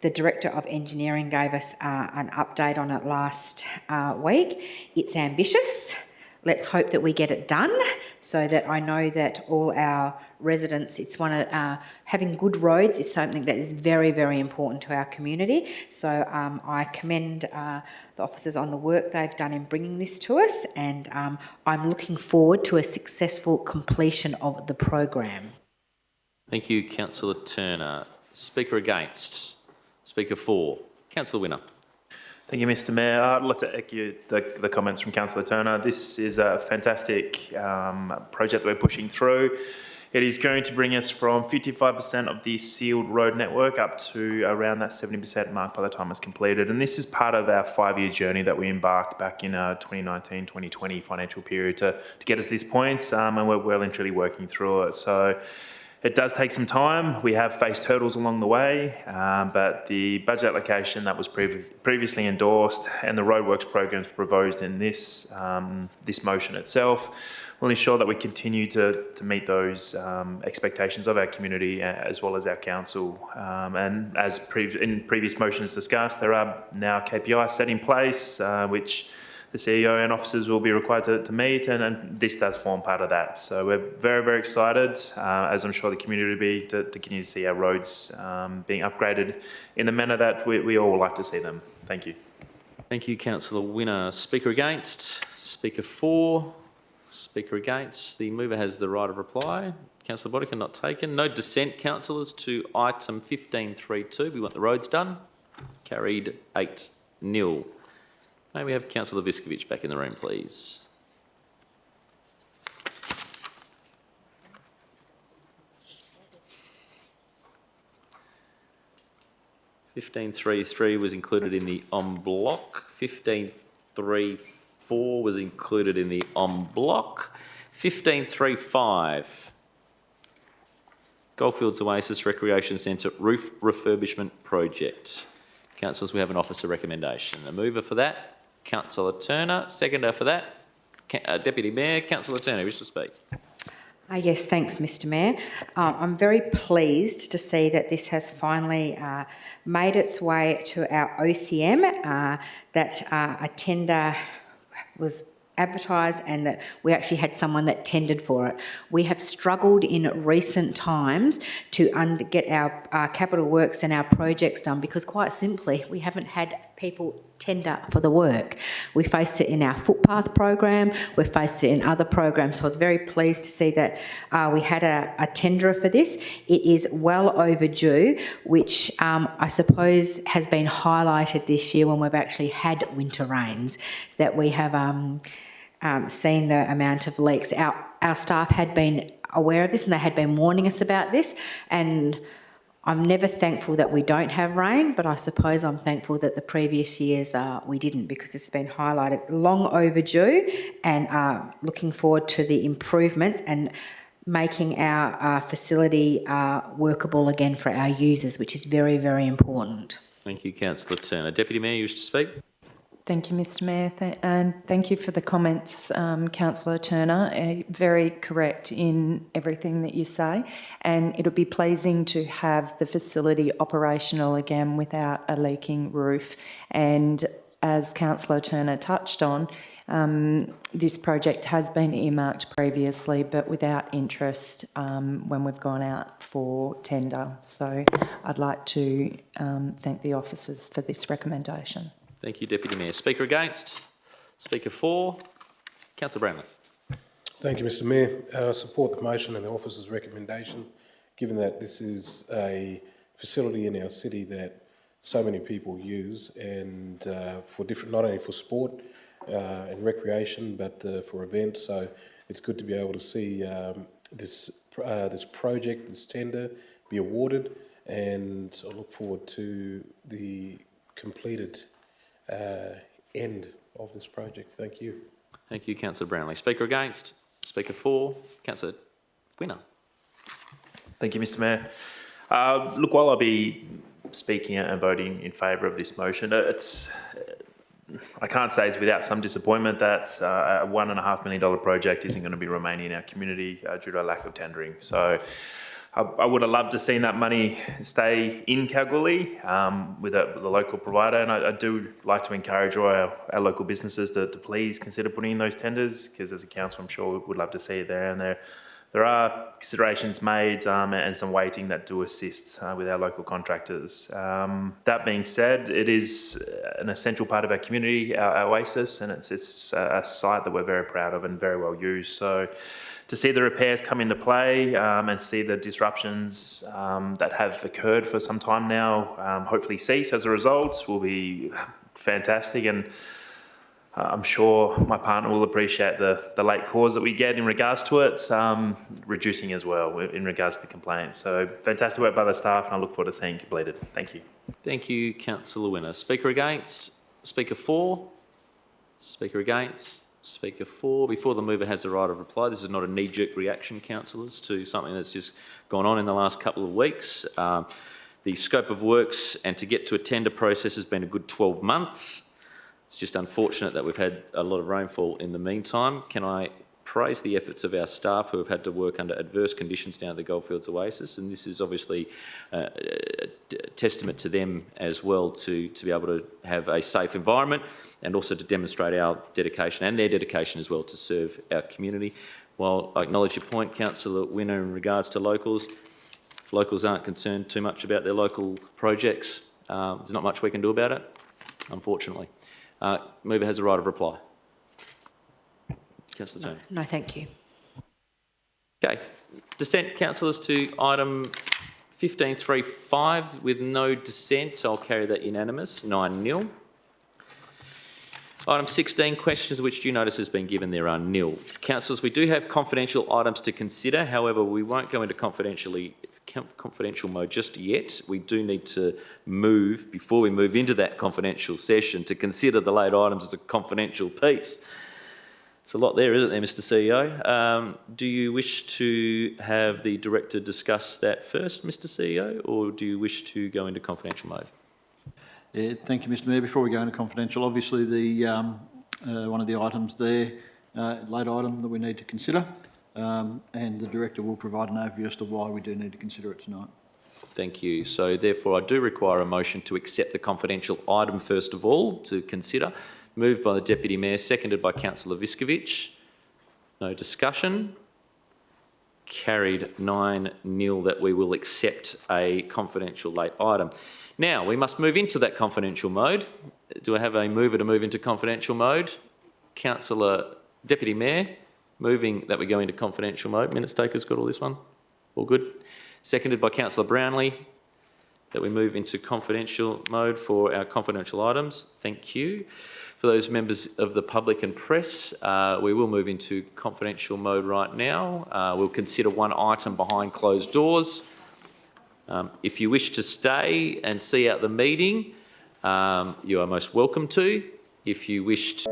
the Director of Engineering gave us an update on it last week. It's ambitious. Let's hope that we get it done so that I know that all our residents, it's one of, having good roads is something that is very, very important to our community. So I commend the officers on the work they've done in bringing this to us, and I'm looking forward to a successful completion of the program. Thank you, Councillor Turner. Speaker against? Speaker for? Councillor Winner. Thank you, Mr. Mayor. I'd like to echo the comments from Councillor Turner. This is a fantastic project that we're pushing through. It is going to bring us from 55% of the sealed road network up to around that 70% mark by the time it's completed. And this is part of our 5-year journey that we embarked back in 2019-2020 financial period to get us this point, and we're well and truly working through it. So it does take some time. We have faced hurdles along the way, but the budget allocation that was previously endorsed and the roadworks programs proposed in this this motion itself will ensure that we continue to meet those expectations of our community as well as our council. And as in previous motions discussed, there are now KPIs set in place, which the CEO and officers will be required to meet, and this does form part of that. So we're very, very excited, as I'm sure the community will be, to continue to see our roads being upgraded in the manner that we all like to see them. Thank you. Thank you, Councillor Winner. Speaker against? Speaker for? Speaker against. The mover has the right of reply. Councillor Boddicker not taken. No dissent, councillors, to item 15.3.2. We want the roads done. Carried 8-0. May we have Councillor Viskovich back in the room, please? (15.3.3) was included in the en bloc. 15.3.4 was included in the en bloc. 15.3.5. Goldfields Oasis Recreation Centre roof refurbishment project. Councillors, we have an officer recommendation. A mover for that, Councillor Turner. Seconder for that, Deputy Mayor. Councillor Turner, wish to speak. Yes, thanks, Mr Mayor. I'm very pleased to see that this has finally made its way to our OCM, that a tender was advertised and that we actually had someone that tendered for it. We have struggled in recent times to get our capital works and our projects done because, quite simply, we haven't had people tender for the work. We faced it in our footpath program, we faced it in other programs, so I was very pleased to see that we had a tenderer for this. It is well overdue, which I suppose has been highlighted this year when we've actually had winter rains, that we have seen the amount of leaks. Our staff had been aware of this and they had been warning us about this, and I'm never thankful that we don't have rain, but I suppose I'm thankful that the previous years we didn't, because it's been highlighted. Long overdue, and looking forward to the improvements and making our facility workable again for our users, which is very, very important. Thank you, Councillor Turner. Deputy Mayor, you wish to speak? Thank you, Mr Mayor, and thank you for the comments, Councillor Turner. Very correct in everything that you say, and it'll be pleasing to have the facility operational again without a leaking roof. And as Councillor Turner touched on, this project has been earmarked previously, but without interest when we've gone out for tender. So I'd like to thank the officers for this recommendation. Thank you, Deputy Mayor. Speaker against? Speaker for? Councillor Brownlee. Thank you, Mr Mayor. I support the motion and the officer's recommendation, given that this is a facility in our city that so many people use, and for different, not only for sport and recreation, but for events. So it's good to be able to see this project, this tender, be awarded, and I look forward to the completed end of this project. Thank you. Thank you, Councillor Brownlee. Speaker against? Speaker for? Councillor Winner. Thank you, Mr Mayor. Look, while I'll be speaking and voting in favour of this motion, I can't say it's without some disappointment that a $1.5 million project isn't going to be remaining in our community due to a lack of tendering. So I would have loved to see that money stay in Kalgoorlie with the local provider, and I do like to encourage all our local businesses to please consider putting in those tenders, because as a council I'm sure we would love to see it there, and there are considerations made and some weighting that do assist with our local contractors. That being said, it is an essential part of our community, our oasis, and it's a site that we're very proud of and very well used. So to see the repairs come into play and see the disruptions that have occurred for some time now hopefully cease as a result will be fantastic, and I'm sure my partner will appreciate the late calls that we get in regards to it, reducing as well in regards to the complaints. So fantastic work by the staff, and I look forward to seeing it completed. Thank you. Thank you, Councillor Winner. Speaker against? Speaker for? Speaker against? Speaker for. Before the mover has the right of reply, this is not a knee-jerk reaction, councillors, to something that's just gone on in the last couple of weeks. The scope of works and to get to a tender process has been a good 12 months. It's just unfortunate that we've had a lot of rainfall in the meantime. Can I praise the efforts of our staff who have had to work under adverse conditions down at the Goldfields Oasis, and this is obviously a testament to them as well to be able to have a safe environment, and also to demonstrate our dedication and their dedication as well to serve our community. While I acknowledge your point, Councillor Winner, in regards to locals, if locals aren't concerned too much about their local projects, there's not much we can do about it, unfortunately. Mover has the right of reply. Councillor Tony. No, thank you. Okay. Dissent, councillors, to item 15.3.5 with no dissent. I'll carry that unanimous, 9-0. Item 16, questions which due notice has been given, there are nil. Councillors, we do have confidential items to consider. However, we won't go into confidential mode just yet. We do need to move, before we move into that confidential session, to consider the late items as a confidential piece. It's a lot there, isn't there, Mr CEO? Do you wish to have the Director discuss that first, Mr CEO, or do you wish to go into confidential mode? Yeah, thank you, Mr Mayor. Before we go into confidential, obviously the one of the items there, late item that we need to consider, and the Director will provide an overview as to why we do need to consider it tonight. Thank you. So therefore I do require a motion to accept the confidential item first of all to consider. Moved by the Deputy Mayor, seconded by Councillor Viskovich. No discussion. Carried 9-0 that we will accept a confidential late item. Now, we must move into that confidential mode. Do I have a mover to move into confidential mode? Councillor Deputy Mayor, moving that we go into confidential mode. Minutes takers got all this one? All good? Seconded by Councillor Brownlee, that we move into confidential mode for our confidential items. Thank you. For those members of the public and press, we will move into confidential mode right now. We'll consider one item behind closed doors. If you wish to stay and see out the meeting, you are most welcome to. If you wish to...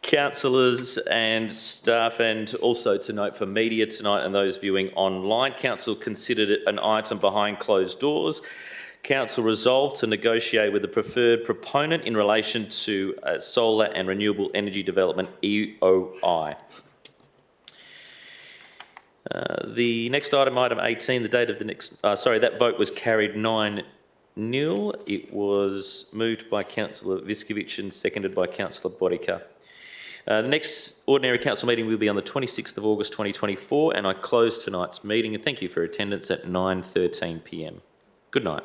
Councillors and staff, and also to note for media tonight and those viewing online, Council considered it an item behind closed doors. Council resolved to negotiate with the preferred proponent in relation to solar and renewable energy development, EOI. The next item, item 18, the date of the next, that vote was carried 9-0. It was moved by Councillor Viskovich and seconded by Councillor Bodica. The next ordinary council meeting will be on the 26th of August 2024, and I close tonight's meeting and thank you for attendance at 9:13 p.m. Good night.